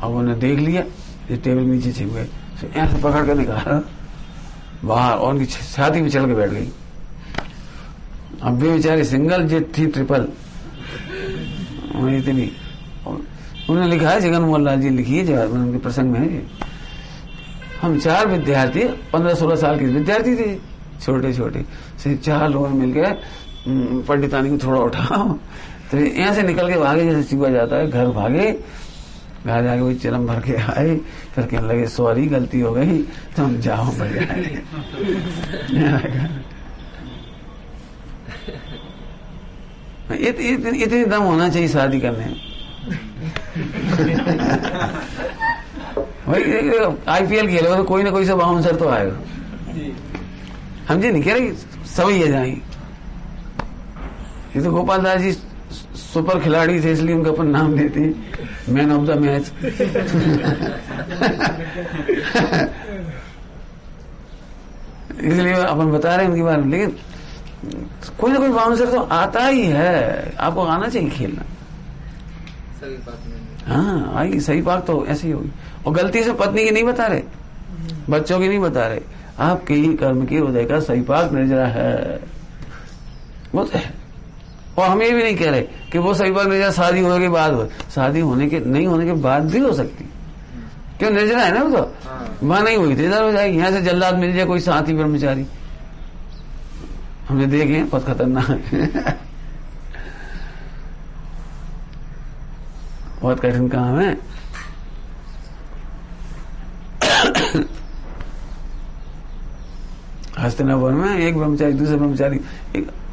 अब उन्हें देख लिया, ये टेबल के नीचे छिप गए, ऐसे पकड़ कर निकाला बाहर, और उनकी छाती में चढ़ के बैठ गई। अब भी बेचारी सिंगल जेट थी, ट्रिपल इतनी। उन्होंने लिखा है, जगन मोहन लाल जी लिखी है, जब उनके प्रसंग में है, हम 4 विद्यार्थी, 15-16 साल के विद्यार्थी थे, छोटे छोटे से 4 लोग मिलकर पंडितानी को थोड़ा उठाओ, तो यहाँ से निकल के भागे, जैसे चूहा जाता है, घर भागे, घर जाके वही चिलम भर के आए, फिर कहने लगे सॉरी गलती हो गई, तुम जाओ बढ़िया। इतनी दम होना चाहिए शादी करने में। भाई IPL खेलो तो कोई ना कोई सा बाउंसर तो आएगा, हम जी नहीं कह रहे सभी है जाएंगे। ये तो गोपाल दास जी सुपर खिलाड़ी थे, इसलिए उनका अपन नाम देते हैं मैन ऑफ द मैच। इसलिए अपन बता रहे हैं उनके बारे में, लेकिन कोई ना कोई बाउंसर तो आता ही है, आपको आना चाहिए खेलना। हाँ आई सही बात तो ऐसी ही होगी। और गलती से पत्नी की नहीं बता रहे, बच्चों की नहीं बता रहे, आपके ही कर्म के उदय का सही पाक निर्जरा है, वो तो है। और हम ये भी नहीं कह रहे कि वो सही पाक निर्जरा शादी होने के बाद हो, शादी होने के नहीं होने के बाद भी हो सकती, क्यों निर्जरा है ना वो तो। वहां नहीं हुई तो इधर हो जाएगी, यहाँ से जल्लाद मिल जाए कोई साथी ब्रह्मचारी, हमने देखे हैं, बहुत खतरनाक बहुत कठिन काम है। हस्तिनापुर में एक ब्रह्मचारी दूसरे ब्रह्मचारी,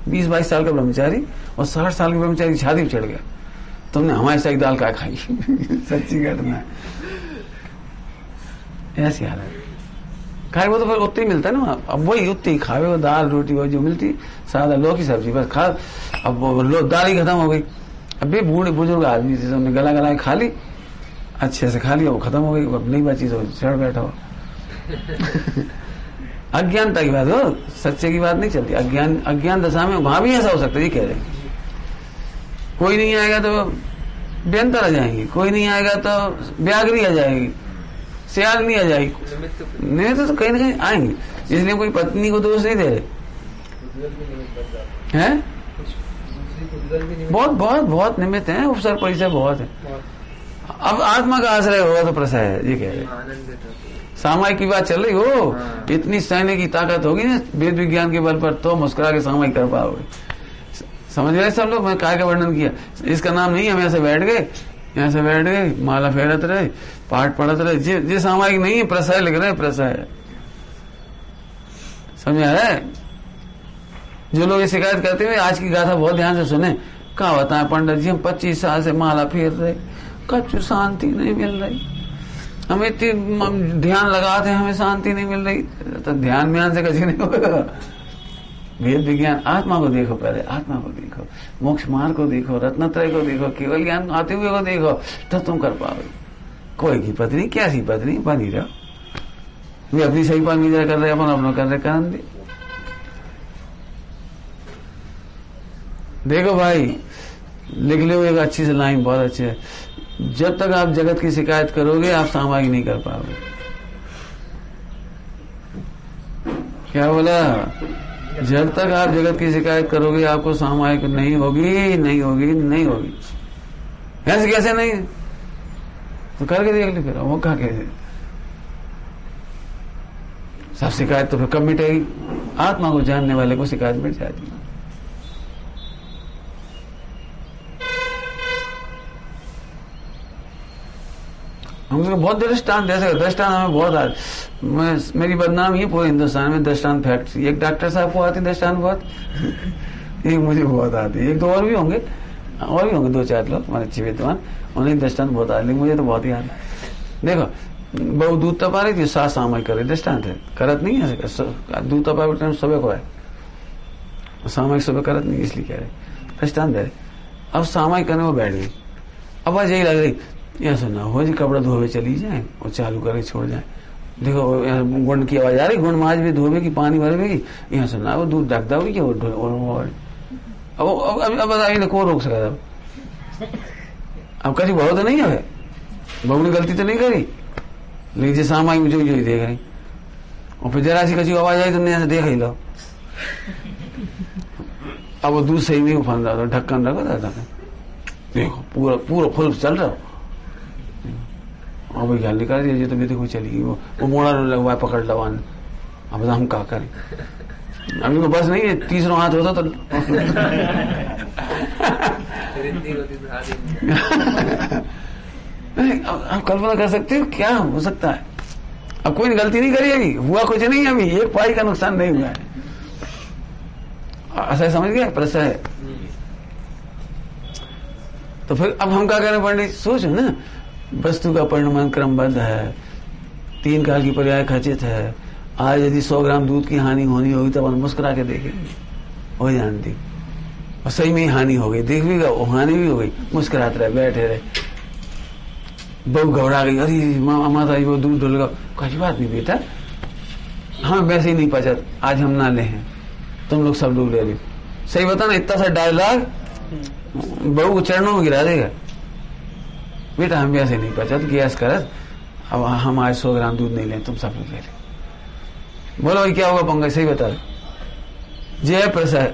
20-22 साल का ब्रह्मचारी और 60 साल के ब्रह्मचारी की छाती पर चढ़ गया, तुमने हमारे साथ दाल क्या खाई। सच्ची घटना है, ऐसी हालत खाए वो तो फिर उतनी मिलता है ना, अब वही उतनी खावे, वो दाल रोटी वो जो मिलती सादा लौकी सब्जी बस खा, अब वो दाल ही खत्म हो गई। अब भी बूढ़े बुजुर्ग आदमी थे, सबने गला खा ली, अच्छे से खा लिया, वो खत्म हो गई, अब नहीं बची तो चढ़ बैठा हो। अज्ञानता की बात हो, सच्चे की बात नहीं चलती। अज्ञान दशा में वहां भी ऐसा हो सकता है। ये कह रहे कोई नहीं आएगा तो बेंतर आ जाएंगी, कोई नहीं आएगा तो व्याघ्री आ जाएगी, सियाल नहीं आ जाएगी, नहीं तो कहीं ना कहीं आएंगे। इसलिए कोई पत्नी को दोष नहीं दे रहे हैं। बहुत बहुत बहुत निमित्त है, उपसर्ग परिचय बहुत है। अब आत्मा का आश्रय होगा तो प्रसय है, ये कह रहे। सामायिक की बात चल रही हो, इतनी सैन्य की ताकत होगी ना वेद विज्ञान के बल पर, तो मुस्कुरा के सामायिक कर पाओगे। समझ रहे सब लोग? मैं काय का वर्णन किया, इसका नाम नहीं। हम ऐसे बैठ गए, यहाँ से बैठ गए, माला फेरत रहे, पाठ पढ़त रहे, ये सामायिक नहीं है, प्रसय लिख रहे हैं, प्रसय। समझा है? जो लोग ये शिकायत करते हुए आज की गाथा बहुत ध्यान से सुने। कहा बताएं पंडित जी, हम 25 साल से माला फेर रहे, कछु शांति नहीं मिल रही, हमें इतनी ध्यान लगाते हैं, हमें शांति नहीं मिल रही। तो ध्यान म्यान से कभी नहीं होगा। वेद विज्ञान, आत्मा को देखो, पहले आत्मा को देखो, मोक्ष मार्ग को देखो, रत्नत्रय को देखो, केवल ज्ञान आते हुए को देखो, तब तुम कर पाओगे। कोई की पत्नी, क्या सी पत्नी, बनी रहो। वे अपनी सही पान विजय कर रहे, अपन अपना कर रहे, कारण दे। देखो भाई, लिख लो एक अच्छी सी लाइन, बहुत अच्छी है। जब तक आप जगत की शिकायत करोगे, आप सामायिक नहीं कर पाओगे। क्या बोला? जब तक आप जगत की शिकायत करोगे, आपको सामायिक नहीं होगी, नहीं होगी, नहीं होगी। ऐसे कैसे नहीं? तो करके देख ली फिर, वो कहा कैसे? सब शिकायत तो फिर कब मिटेगी? आत्मा को जानने वाले को शिकायत मिट जाती है। हम उसको बहुत दृष्टांत दे सकते, दृष्टांत हमें बहुत मेरी बदनामी है पूरे हिंदुस्तान में, दृष्टांत फैक्ट्री। एक डॉक्टर साहब को आती दृष्टांत बहुत, एक मुझे बहुत आती है, एक तो और भी होंगे 2-4 लोग हमारे अच्छे विद्वान, उन्हें दृष्टांत बहुत आती, मुझे तो बहुत ही याद है। देखो, बहु दूध तपा रही थी, सास सामायिक कर रही, दृष्टांत है, करत नहीं है। दूध तपा टाइम सुबह को है, सामायिक सुबह करत नहीं, इसलिए कह रहे दृष्टांत है। अब सामायिक करने वो बैठ गई, अब आज यही लग रही, यहाँ सुनना हो जी, कपड़ा धोवे चली जाए और चालू करके छोड़ जाए। देखो गुंड की आवाज आ रही, गुंड माज भी धोवे की, पानी भरवेगी, यहाँ सुनना वो दूध ढकता हुई क्या, अब बताइए कौन रोक सका? अब कभी बहू तो नहीं है, बहू ने गलती तो नहीं करी, लेकिन सामाई में जो देख रही, और फिर जरा सी कची आवाज आई, तुमने यहाँ से देख ही लो। अब वो दूध सही नहीं उफान रहा था, ढक्कन रखा था, देखो पूरा फुल चल रहा। और भाई ख्याल निकाल दिया, तो देखो चली गई, वो मोड़ा लगवा पकड़ लवान। अब हम क्या करें? अभी तो बस नहीं है, तीसरा हाथ होता तो आप कल्पना कर सकते हो क्या हो सकता है? अब कोई गलती नहीं करी, अभी हुआ कुछ नहीं, अभी एक पाई का नुकसान नहीं हुआ है। ऐसा समझ गया? प्रश्न है। तो फिर अब हम क्या करें पंडित? सोचो ना, वस्तु का परिणाम क्रमबद्ध है, 3 काल की पर्याय खचित है। आज यदि 100 ग्राम दूध की हानि होनी होगी तो अपन मुस्कुरा के देखेंगे, हो जानती, और सही में ही हानि हो गई, देख भी गया, हानि भी हो गई, मुस्कुराते रहे, बैठे रहे। बहू घबरा गई, अरे माता जी वो दूध डुल गया। कोई बात नहीं बेटा, हमें वैसे ही नहीं पचत, आज हम ना ले हैं, तुम लोग सब लोग ले लो। सही बता ना, इतना सा डायलॉग बहू को चरणों में गिरा देगा। बेटा हम वैसे नहीं पचत, गैस करत, अब हम आज 100 ग्राम दूध नहीं लें, तुम सब लोग ले लो। बोलो भाई क्या होगा पंकज? सही बता रहे, जय प्रसाद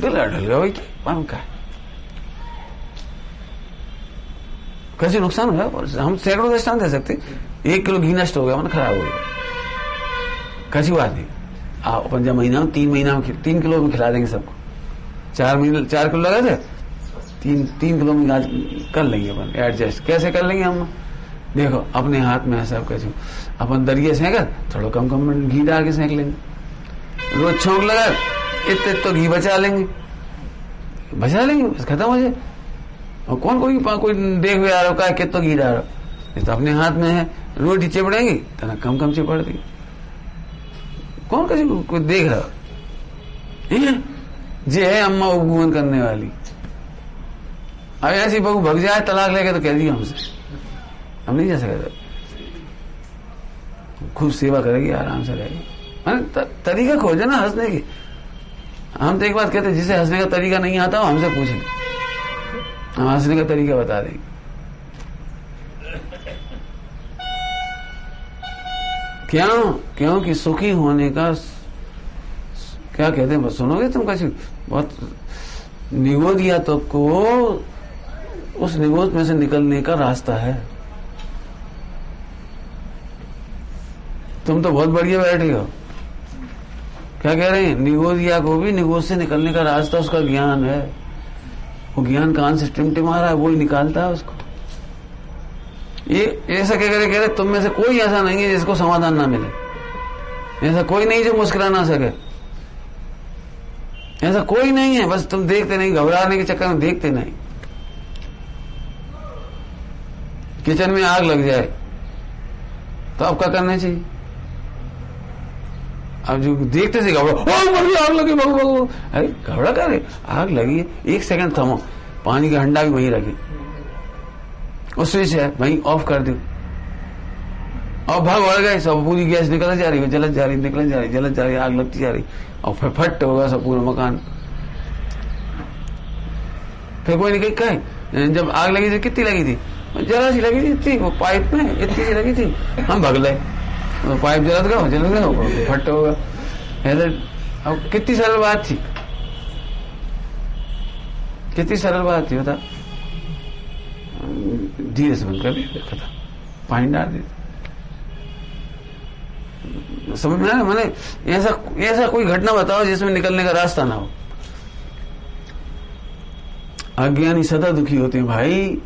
डुला ढल गया भाई, पंखा कैसे नुकसान हो गया? हम सैकड़ों दृष्टांत दे सकते। 1 किलो घी नष्ट हो गया, मतलब खराब हो गया, कैसी बात नहीं। आप अपन जब महीना 3 महीना में 3 किलो में खिला देंगे सबको। 4 किलो लगा थे, 3 किलो में आज कर लेंगे अपन एडजस्ट। कैसे कर लेंगे हम? देखो अपने हाथ में है सब कैसे। अपन दरिये सेंकर थोड़ा कम घी डाल के सेंक लेंगे, रोज छौंक लगा इतने तो घी बचा लेंगे, बस खत्म हो जाए। और कौन कोई देख भी आ रहा है कितना घी डाल रहा, तो अपने हाथ में है। रोटी चिपड़ेंगी तो कम चिपड़ देगी, कौन कैसे कोई देख रहा जे है अम्मा उपगमन करने वाली। अब ऐसी बहू भग जाए तलाक लेके तो कह दिया हमसे, हम नहीं जा सकते। खूब सेवा करेगी, आराम से रहेगी। मैंने तरीका खोजे ना हंसने की। हम तो एक बात कहते, जिसे हंसने का तरीका नहीं आता हो हमसे पूछ ले, हम हंसने का तरीका बता देंगे। क्योंकि सुखी होने का क्या कहते हैं, सुनोगे तुम कैसे, बहुत निगोद दिया तो को उस निगोद में से निकलने का रास्ता है। तुम तो बहुत बढ़िया बैठे हो। क्या कह रहे हैं, निगोदिया को भी निगोद से निकलने का रास्ता उसका ज्ञान है। वो ज्ञान कान से टिमटिमा रहा है, वो ही निकालता है उसको। ये ऐसा कह रहे तुम में से कोई ऐसा नहीं है जिसको समाधान ना मिले। ऐसा कोई नहीं जो मुस्कुरा ना सके, ऐसा कोई नहीं है। बस तुम देखते नहीं, घबराने के चक्कर में देखते नहीं। किचन में आग लग जाए तो अब क्या करना चाहिए? अब जो देखते से घबरा, आग लगी, भगो भगो। अरे घबरा करे, आग लगी, 1 सेकंड थमो, पानी का हंडा भी वहीं रखी, और स्विच है वहीं ऑफ कर दो, और भाग बढ़ गए सब, पूरी गैस निकल जा रही है, जलत जा रही, निकल जा रही, जलत जा रही, आग लगती जा रही, और फिर फट होगा सब पूरा मकान। फिर कोई नहीं कहे, जब आग लगी थी कितनी लगी थी? जरा सी लगी थी, इतनी, वो पाइप में इतनी सी लगी थी, हम भग गए, तो पाइप जलत गया, फट होगा। ऐसे अब कितनी सरल बात थी, कितनी सरल बात थी बता। धीरे से बंद कर दिया, पानी डाल दिया। समझ में आया? मैंने ऐसा कोई घटना बताओ जिसमें निकलने का रास्ता ना हो। अज्ञानी सदा दुखी होते हैं भाई।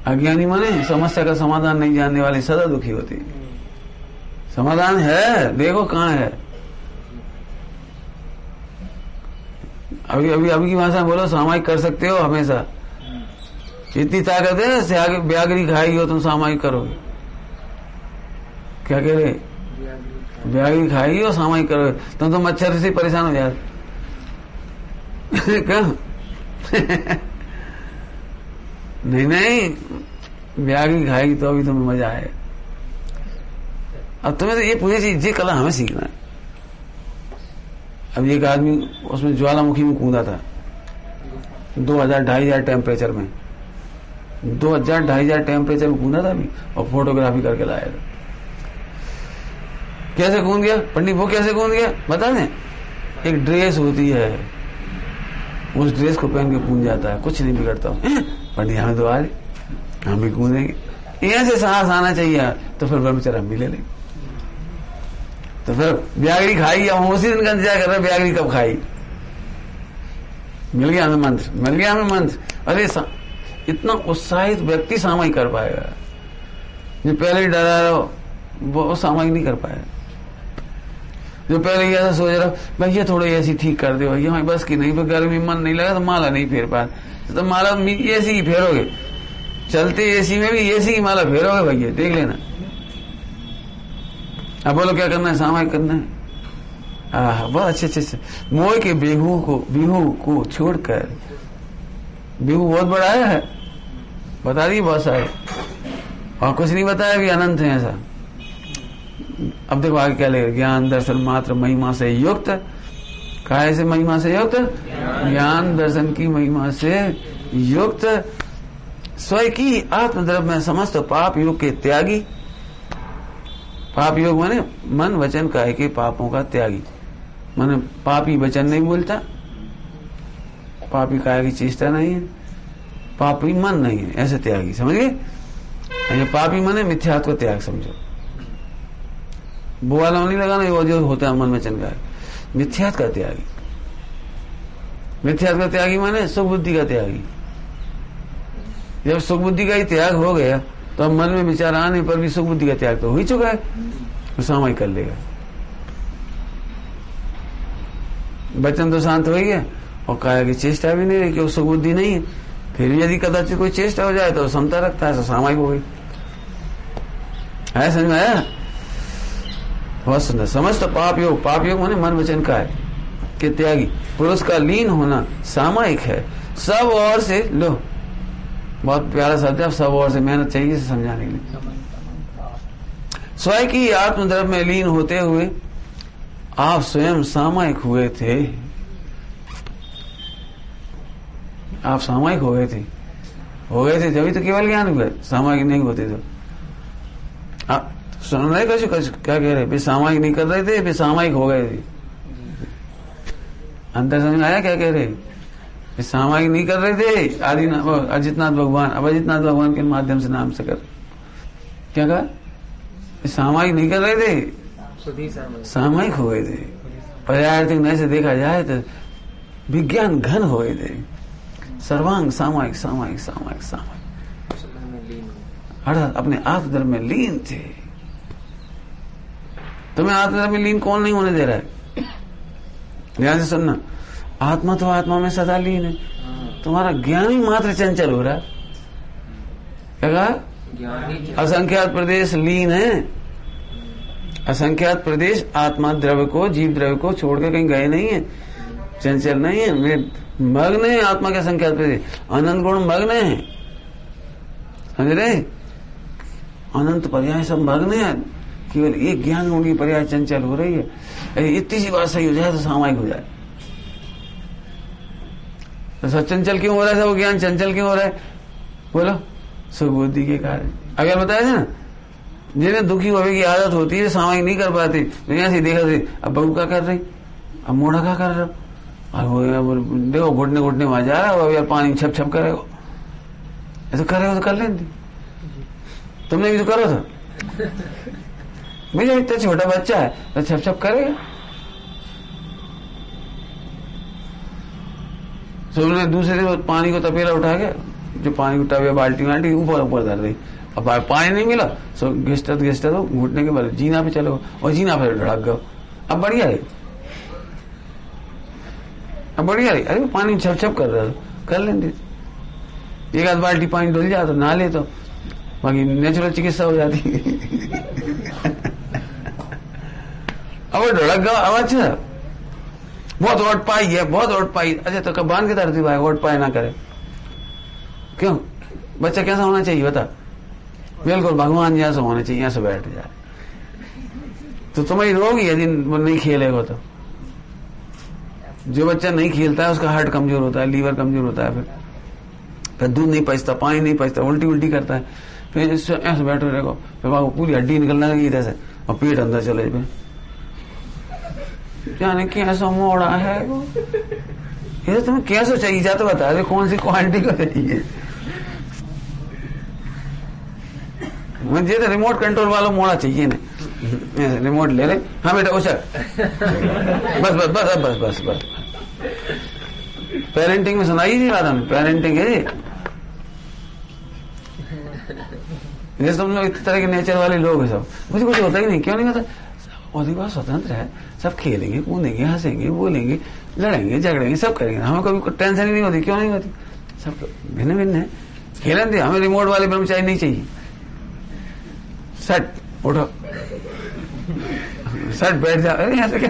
अज्ञानी माने समस्या का समाधान नहीं जानने वाले सदा दुखी होते हैं। समाधान है, देखो कहाँ है। अभी की भाषा बोलो, सामायिक कर सकते हो हमेशा। इतनी ताकत है, से आगे ब्यागरी खाई हो तुम सामायिक करोगे। क्या कह रहे? ब्यागरी खाई हो सामायिक करोगे, तुम तो मच्छर से परेशान हो जाते। क्या? नहीं, ब्यागरी खाएगी तो अभी तुम्हें मजा आए। अब तुम्हें तो ये पूरी चीज, ये कला हमें सीखना है। अब एक आदमी उसमें ज्वालामुखी में कूदा था 2000-2500 टेम्परेचर में, 2000-2500 टेम्परेचर में कूदा था अभी, और फोटोग्राफी करके लाया था। कैसे कूद गया पंडित? वो कैसे कूद गया बता दें? एक ड्रेस होती है, उस ड्रेस को पहन के कूद जाता है, कुछ नहीं बिगड़ता। पंडित हमें तो आज हम भी कूदेंगे। ऐसे साहस आना चाहिए, तो फिर ब्रह्मचर्य हम भी ले लेंगे। तो फिर ब्यागरी खाई, हम उसी दिन का इंतजार कर रहे हैं, ब्यागरी कब खाई। मिल गया हमें मंत्र, मिल गया हमें मंत्र। अरे इतना उत्साहित व्यक्ति सामायिक कर पाएगा, जो पहले ही डरा रहा वो सामायिक नहीं कर पाएगा। जो पहले ही ऐसा सोच रहा भैया थोड़ी ऐसी ठीक कर दो भैया, हमारी बस की नहीं, फिर गर्मी मन नहीं लगा तो माला नहीं फेर पाए, तो माला ऐसी ही फेरोगे, चलते एसी में भी एसी की माला फेरोगे भैया, देख लेना। अब बोलो क्या करना है? सामायिक करना है। बहुत अच्छे मोह के बिहू को छोड़कर, बिहू बहुत बड़ा है, बता दी बहुत सारे, और कुछ नहीं बताया भी अनंत है ऐसा। अब देखो आगे क्या लगेगा, ज्ञान दर्शन मात्र महिमा से युक्त। काहे से महिमा से युक्त? ज्ञान दर्शन की महिमा से युक्त, स्वयं की आत्मद्रव्य में समस्त पाप योग के त्यागी। पाप योग माने मन वचन काहे के पापों का त्यागी, माने पापी वचन नहीं बोलता, पापी काहे की चेष्टा नहीं है, पापी मन नहीं है, ऐसे त्यागी। समझ गए? पापी मन है मिथ्यात्व त्याग, समझो। वो वाला नहीं लगाना, वो जो होता है मन वचन का, मिथ्यात्व का त्यागी। मिथ्यात्व का त्यागी माने सुख बुद्धि का त्यागी। जब सुख बुद्धि का ही त्याग हो गया तो अब मन में विचार आने पर भी सुख बुद्धि का त्याग तो हो ही चुका है, तो सामायिक कर लेगा। वचन तो शांत हो गया, और काया की चेष्टा भी नहीं रही, कि सुख बुद्धि नहीं है। फिर यदि कदाचित कोई चेष्टा हो जाए तो समता रखता है, तो सामायिक हो गई। है समझ में आया? बहुत सुंदर। समस्त पाप योग माने मन वचन का है कि त्यागी पुरुष का लीन होना सामायिक है। सब और से लो बहुत प्यारा शब्द है, सब और से मेहनत चाहिए इसे समझाने के लिए। स्वयं की आत्मद्रव्य में लीन होते हुए आप स्वयं सामायिक हुए थे। आप सामायिक हो गए थे जब तो केवल ज्ञान हुआ, सामायिक नहीं होते तो। आप सुन रहे क्या कह रहे? सामायिक नहीं कर रहे थे, सामायिक हो गए थे। अंतर समझ में आया क्या कह रहे? सामायिक नहीं कर रहे थे अजितनाथ भगवान, अब अजितनाथ भगवान के माध्यम से नाम से कर। क्या कहा? सामायिक नहीं कर रहे थे, सामायिक हो गए थे। पर्यायार्थिक नए से देखा जाए तो विज्ञान घन हो गए थे। सर्वांग सामायिक सामायिक सामायिक सामायिक, अर्थात अपने आत्मधर्म में लीन थे। तुम्हें आत्मधर्म में लीन कौन नहीं होने दे रहा है? ध्यान से सुनना, आत्मा तो आत्मा में सदा लीन है। तुम्हारा ज्ञान ही मात्र चंचल हो रहा है। क्या कहा? असंख्यात प्रदेश लीन है। असंख्यात प्रदेश आत्मा द्रव्य को, जीव द्रव्य को छोड़ के कहीं गए नहीं है, चंचल नहीं है, मग्न है। आत्मा के असंख्यात प्रदेश अनंत गुण मग्न है, समझ रहे? अनंत पर्याय सब मग्न है, केवल एक ज्ञान गुण की पर्याय चंचल हो रही है। इतनी सी बात सही हो जाए तो सामायिक हो जाए। तो सब चंचल क्यों हो रहा है? सब ज्ञान चंचल क्यों हो रहा है? बोलो, सुबुद्धि के कारण। अगर बताया था ना, जिन्हें दुखी होने की आदत होती है सामायिक नहीं कर पाते, दुनिया से देखा थे, अब बहू क्या कर रही, अब मोड़ा क्या कर रहा, और वो देखो घुटने घुटने वहां जा रहा है, यार पानी छप छप करेगा, ऐसा करेगा तो कर लेंगे। तुमने भी तो करो था भैया, इतना छोटा बच्चा है तो छप छप करेगा। तुमने दूसरे दिन पानी को तपेला उठा के, जो पानी को टबे बाल्टी बाल्टी ऊपर ऊपर धर दी, अब पानी नहीं मिला सो घिसटत घुटने के बाद जीना पे चलो, और जीना पे ढड़क गो। अब बढ़िया है, अब बढ़िया है। अरे पानी छप छप कर रहा, कर लेंगे। एक आध बाल्टी पानी डुल जाए तो ना ले, तो बाकी नेचुरल चिकित्सा हो जाती है। अब ढड़क गया, अब अच्छा बहुत ओट पाई है, बहुत ओट पाई। अच्छा तो कब बांध के धरती भाई ओट पाई ना करे, क्यों? बच्चा कैसा होना चाहिए बता? बिल्कुल भगवान जैसा होना चाहिए, यहाँ से बैठ जाए। तो तुम्हारी रोग ही यदि वो नहीं खेलेगा तो। जो बच्चा नहीं खेलता है उसका हार्ट कमजोर होता है, लीवर कमजोर होता है, फिर दूध नहीं पचता, पानी नहीं पचता, उल्टी उल्टी करता है, फिर ऐसे बैठे रहेगा, फिर पूरी हड्डी निकलने लगी इधर से, और पेट अंदर चले जाए। जाने कैसा मोड़ा है वो, ये तुम्हें कैसे चाहिए जाता बता दे, कौन सी क्वालिटी का चाहिए। मुझे तो रिमोट कंट्रोल वाला मोड़ा चाहिए ना, रिमोट ले ले। हाँ बेटा उछल, बस बस बस बस बस बस। पेरेंटिंग में सुनाई नहीं बात हमें, पेरेंटिंग है ये। तुम लोग इस तरह के नेचर वाले लोग हैं सब, मुझे कुछ होता ही नहीं। क्यों नहीं होता? अधिकार स्वतंत्र है, सब खेलेंगे कूदेंगे हंसेंगे बोलेंगे लड़ेंगे झगड़ेंगे सब करेंगे, हमें कभी टेंशन ही नहीं होती। क्यों नहीं होती? सब भिन्न भिन्न है, खेलें दे। हमें रिमोट वाले ब्रह्मचारी नहीं चाहिए। सट उठो, सट बैठ जाओ। अरे ऐसे क्या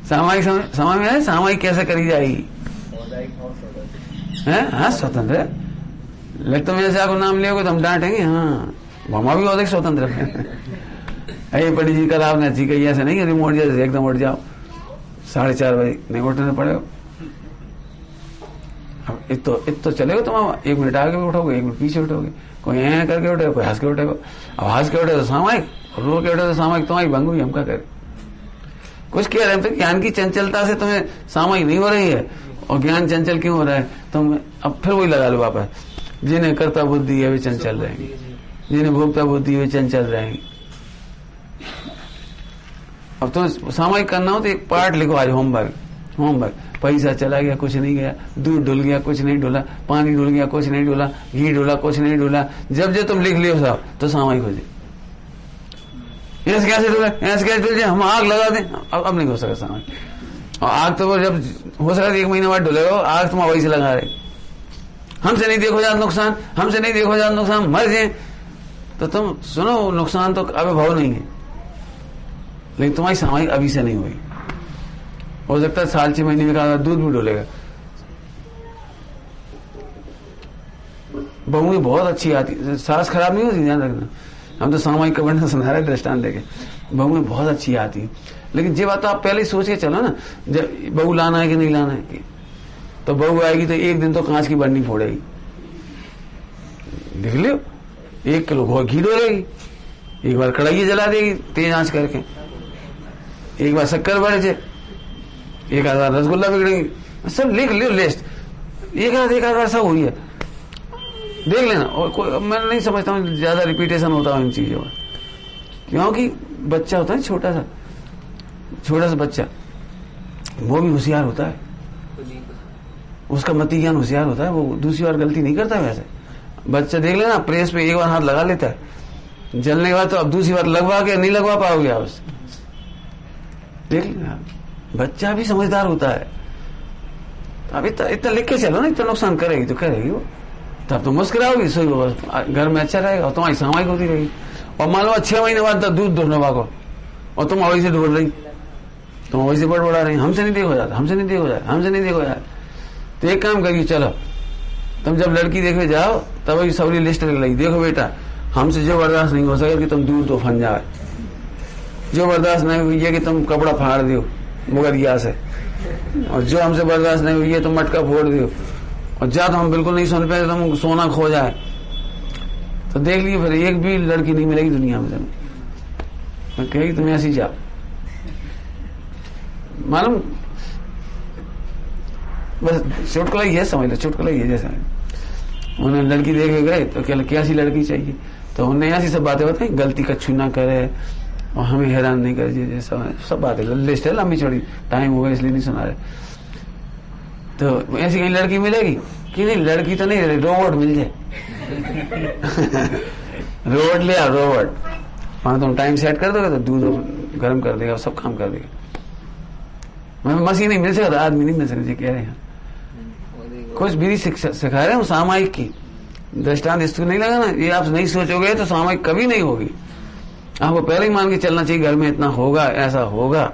सामायिक समय में है, सामायिक कैसे करी जाएगी? हाँ स्वतंत्र है। लगता मेरे से आपको नाम लिया तो हम डांटेंगे। हाँ मामा भी अधिक स्वतंत्र है। अरे पड़ी जी कल आपने अच्छी कही, ऐसे नहीं रिमोट जैसे एकदम उठ जाओ 4:30 बजे नहीं उठने पड़ेगा। अब इत तो चलेगा तुम, 1 मिनट आगे उठोगे 1 मिनट पीछे उठोगे, कोई ऐ करके उठेगा कोई हंस के उठेगा। अब हंस के उठे तो सामायिक, रो के उठे तो सामायिक। तुम्हारी भंग हुई, हम क्या करें? कुछ कह रहे हैं तो ज्ञान की चंचलता से तुम्हें सामायिक नहीं हो रही है, और ज्ञान चंचल क्यों हो रहा है? तुम अब फिर वही लगा लो वापस, जिन्हें कर्ता बुद्धि है वे चंचल रहेंगे, जिन्हें भोक्ता बुद्धि वे चंचल रहेंगे। अब तुम्हें सामायिक करना हो तो एक पार्ट लिखो आज, होमवर्क। पैसा चला गया कुछ नहीं गया, दूध डुल गया कुछ नहीं डुला, पानी डुल गया कुछ नहीं डुला, घी डुला कुछ नहीं डुला। जब तुम लिख लियो साहब तो सामायिक हो जाए। ऐसे कैसे डुला, ऐसे कैसे डुल जाए, हम आग लगा दें, अब नहीं हो सकता सामायिक। और आग तो जब हो सका 1 महीने बाद डुलेगा, आग तुम वही से लगा रहे। हमसे नहीं देखो जाता नुकसान, हमसे नहीं देखो जाता नुकसान, मर जाए। तो तुम सुनो, नुकसान तो अब भाव नहीं है, लेकिन तुम्हारी सामायिक अभी से नहीं हुई। हो सकता है 4-6 महीने में कहा दूध भी डोलेगा। बहुएं बहुत अच्छी आती, सास खराब नहीं होती, ध्यान रखना। हम तो सामायिक का वर्णन सुना रहे दृष्टांत देके, बहुएं बहुत अच्छी आती है। लेकिन ये बात तो आप पहले ही सोच के चलो ना, जब बहू लाना है कि नहीं लाना है, तो बहू आएगी तो एक दिन तो कांच की बर्नी फोड़ेगी, देख लियो, 1 किलो घी डोलेगी, एक बार कढ़ाई जला देगी तेज आंच करके, एक बार शक्कर बढ़ जाए, एक आध बार रसगुल्ला बिगड़ेगी, सब लिख लियो लिस्ट, एक आध बार सब हुई है, देख लेना। और मैं नहीं समझता हूँ ज्यादा रिपीटेशन होता है इन चीजों में, क्योंकि बच्चा होता है छोटा सा बच्चा, वो भी होशियार होता है, उसका मति ज्ञान होशियार होता है, वो दूसरी बार गलती नहीं करता। वैसे बच्चा देख लेना, प्रेस पे एक बार हाथ लगा लेता है, जलने के बाद तो अब दूसरी बार लगवा के नहीं लगवा पाओगे आप, देख लेना। बच्चा भी समझदार होता है। अब इतना लिख के चलो ना, इतना नुकसान करेगी तो करेगी वो, तब तो मुस्कुराओगी, सोई घर में अच्छा रहेगा और तुम्हारी सामायिक होती रहेगी। और मान लो 6 महीने बाद दूध ढूंढने को और तुम अवैध से ढूंढ रही, तुम अवैध से बड़बड़ा रही, हमसे नहीं देखो जाता, हमसे नहीं देखो जाता। तो एक काम करिए, चलो तुम जब लड़की देखने जाओ तब अभी सबरी लिस्ट लग रही, देखो बेटा हमसे जो बर्दाश्त नहीं हो सके कि तुम दूर तो फन जाए, जो बर्दाश्त नहीं हुई है कि तुम कपड़ा फाड़ दो मुगरिया से, और जो हमसे बर्दाश्त नहीं हुई है तुम मटका फोड़ दो, और जा तो हम बिल्कुल नहीं सुन पाए तुम सोना खो जाए। तो देख लिए फिर एक भी लड़की नहीं मिलेगी दुनिया में तुम्हें, कहेगी तुम ऐसी जाओ। मालूम, बस चुटकुला ही है, समझ लो चुटकुला ही है। जैसे उन्हें लड़की देखे गए तो कैसी लड़की चाहिए, तो उन्हें ऐसी सब बातें बताई, गलती कच्छू ना करे और हमें हैरान नहीं करे, सब बातें लिस्ट है लंबी चौड़ी, टाइम हो गया इसलिए नहीं सुना रहे। तो ऐसी कहीं लड़की मिलेगी कि नहीं, लड़की तो नहीं, रोबोट मिल जाए रोबोट ले आओ, रोबोट, वहां तुम टाइम सेट कर दोगे तो दूध गर्म कर देगा, सब काम कर देगा। मशीन नहीं मिल सकता, आदमी नहीं मिल सकता, कह रहे हैं कुछ भी सिखा रहे हैं सामायिक की दृष्टांत इसको नहीं लगा ना, ये आप नहीं सोचोगे तो सामायिक कभी नहीं होगी। आपको पहले ही मान के चलना चाहिए घर में इतना होगा, ऐसा होगा,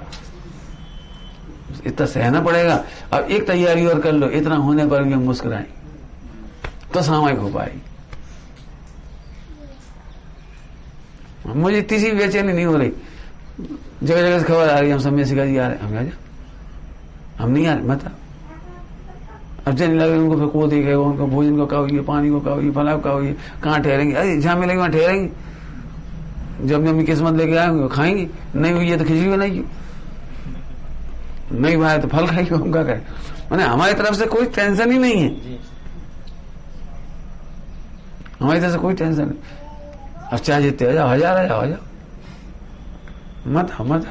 इतना सहना पड़ेगा। अब एक तैयारी और कर लो, इतना होने पर भी हम मुस्कुराएं तो सामायिक हो पाएगी। मुझे इतनी सी बेचैनी नहीं हो रही, जगह जगह से खबर आ रही है हम समय सिखा जी आ रहे, हम नहीं आ रहे, मत अब जन लगे उनको, फिर को देखेगा, उनको भोजन को कहोगे, पानी को कहोगे, फलाव कहोगे, कहाँ ठहरेंगे, अरे जहां मिलेंगे वहां ठहरेंगे, जब अपनी किस्मत लेके आएंगे खाएंगे, नहीं हुई है तो खिचड़ी बनाइए, नहीं भाई तो फल खाइए, हम क्या करें। मैंने हमारी तरफ से कोई टेंशन ही नहीं है, हमारी तरफ से कोई टेंशन नहीं। अब चाहे जितने आ जाओ, 1000 आ जाओ, मत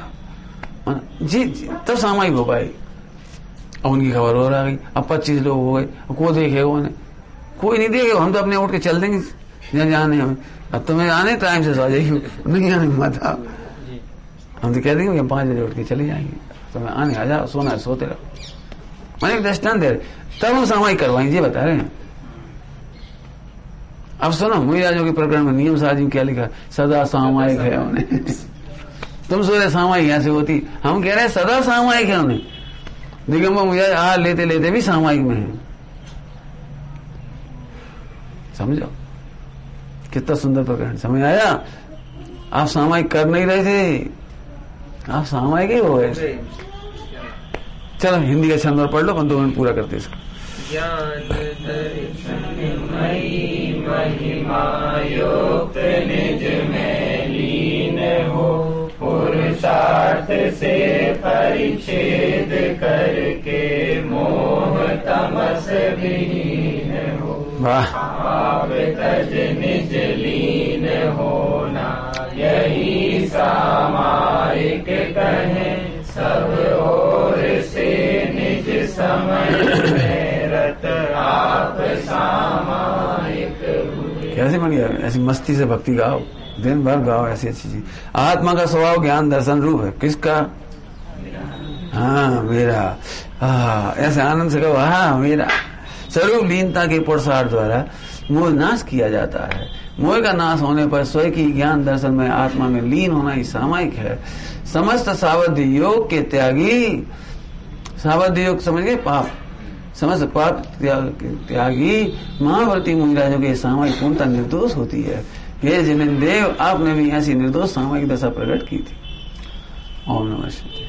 जी तब सामायिक हो पाएगी। अब उनकी खबर और आ गई, अब 25 लोग हो गए, को देखेगा उन्हें, कोई नहीं देखेगा, हम तो अपने उठ के चल देंगे जहाँ जाने हमें। अब तुम्हें आने टाइम से सो जाइए, नहीं आने मत आओ, हम तो कह देंगे 5 बजे उठ के चले जाएंगे, तुम्हें आने आ जाओ, सोना है सोते रहो। मैंने एक दृष्टांत दे तब हम सामायिक करवाएंगे, ये बता रहे हैं। अब सुनो, मुइराजों के प्रकरण में नियम साजी क्या लिखा, सदा सामायिक है उन्हें तुम सोचे सामायिक ऐसे होती, हम कह रहे हैं सदा सामायिक है उन्हें। दिगंबर मुझे आ लेते लेते भी सामायिक में है, समझो कितना सुंदर प्रकरण। समझ आया, आप सामायिक कर नहीं रहे थे, आप सामायिक ही हो गए। चलो हिंदी का छंद और पढ़ लो, 2 मिनट पूरा करते इसको। ज्ञान दर्शन मयि महिमा युक्त निज में लीन हो, पुरुषार्थ से परिच्छेद करके मोह तमस विहीन हो। वाह, आप तज निज लीन होना, यही सामायिक कहें, सब ओर से निज समझ में रत आप सामायिक हुए। कैसे बढ़िया, ऐसी मस्ती से भक्ति गाओ, दिन भर गाओ ऐसी अच्छी चीज। आत्मा का स्वभाव ज्ञान दर्शन रूप है, किसका? हाँ मेरा, ऐसे आनंद से कहो हाँ मेरा। स्वरूप लीनता के पुरुषार्थ द्वारा मोह नाश किया जाता है। मोह का नाश होने पर स्वयं की ज्ञान दर्शन में आत्मा में लीन होना ही सामायिक है। समस्त सावध योग के त्यागी, सावध योग समझ गए, पाप, समस्त पाप त्यागी महाव्रती मुनिराजों के सामयिक पूर्णता निर्दोष होती है। हे जिनेन्द्रदेव, आपने भी ऐसी निर्दोष सामयिक दशा प्रकट की थी। ओम नमः शिवाय।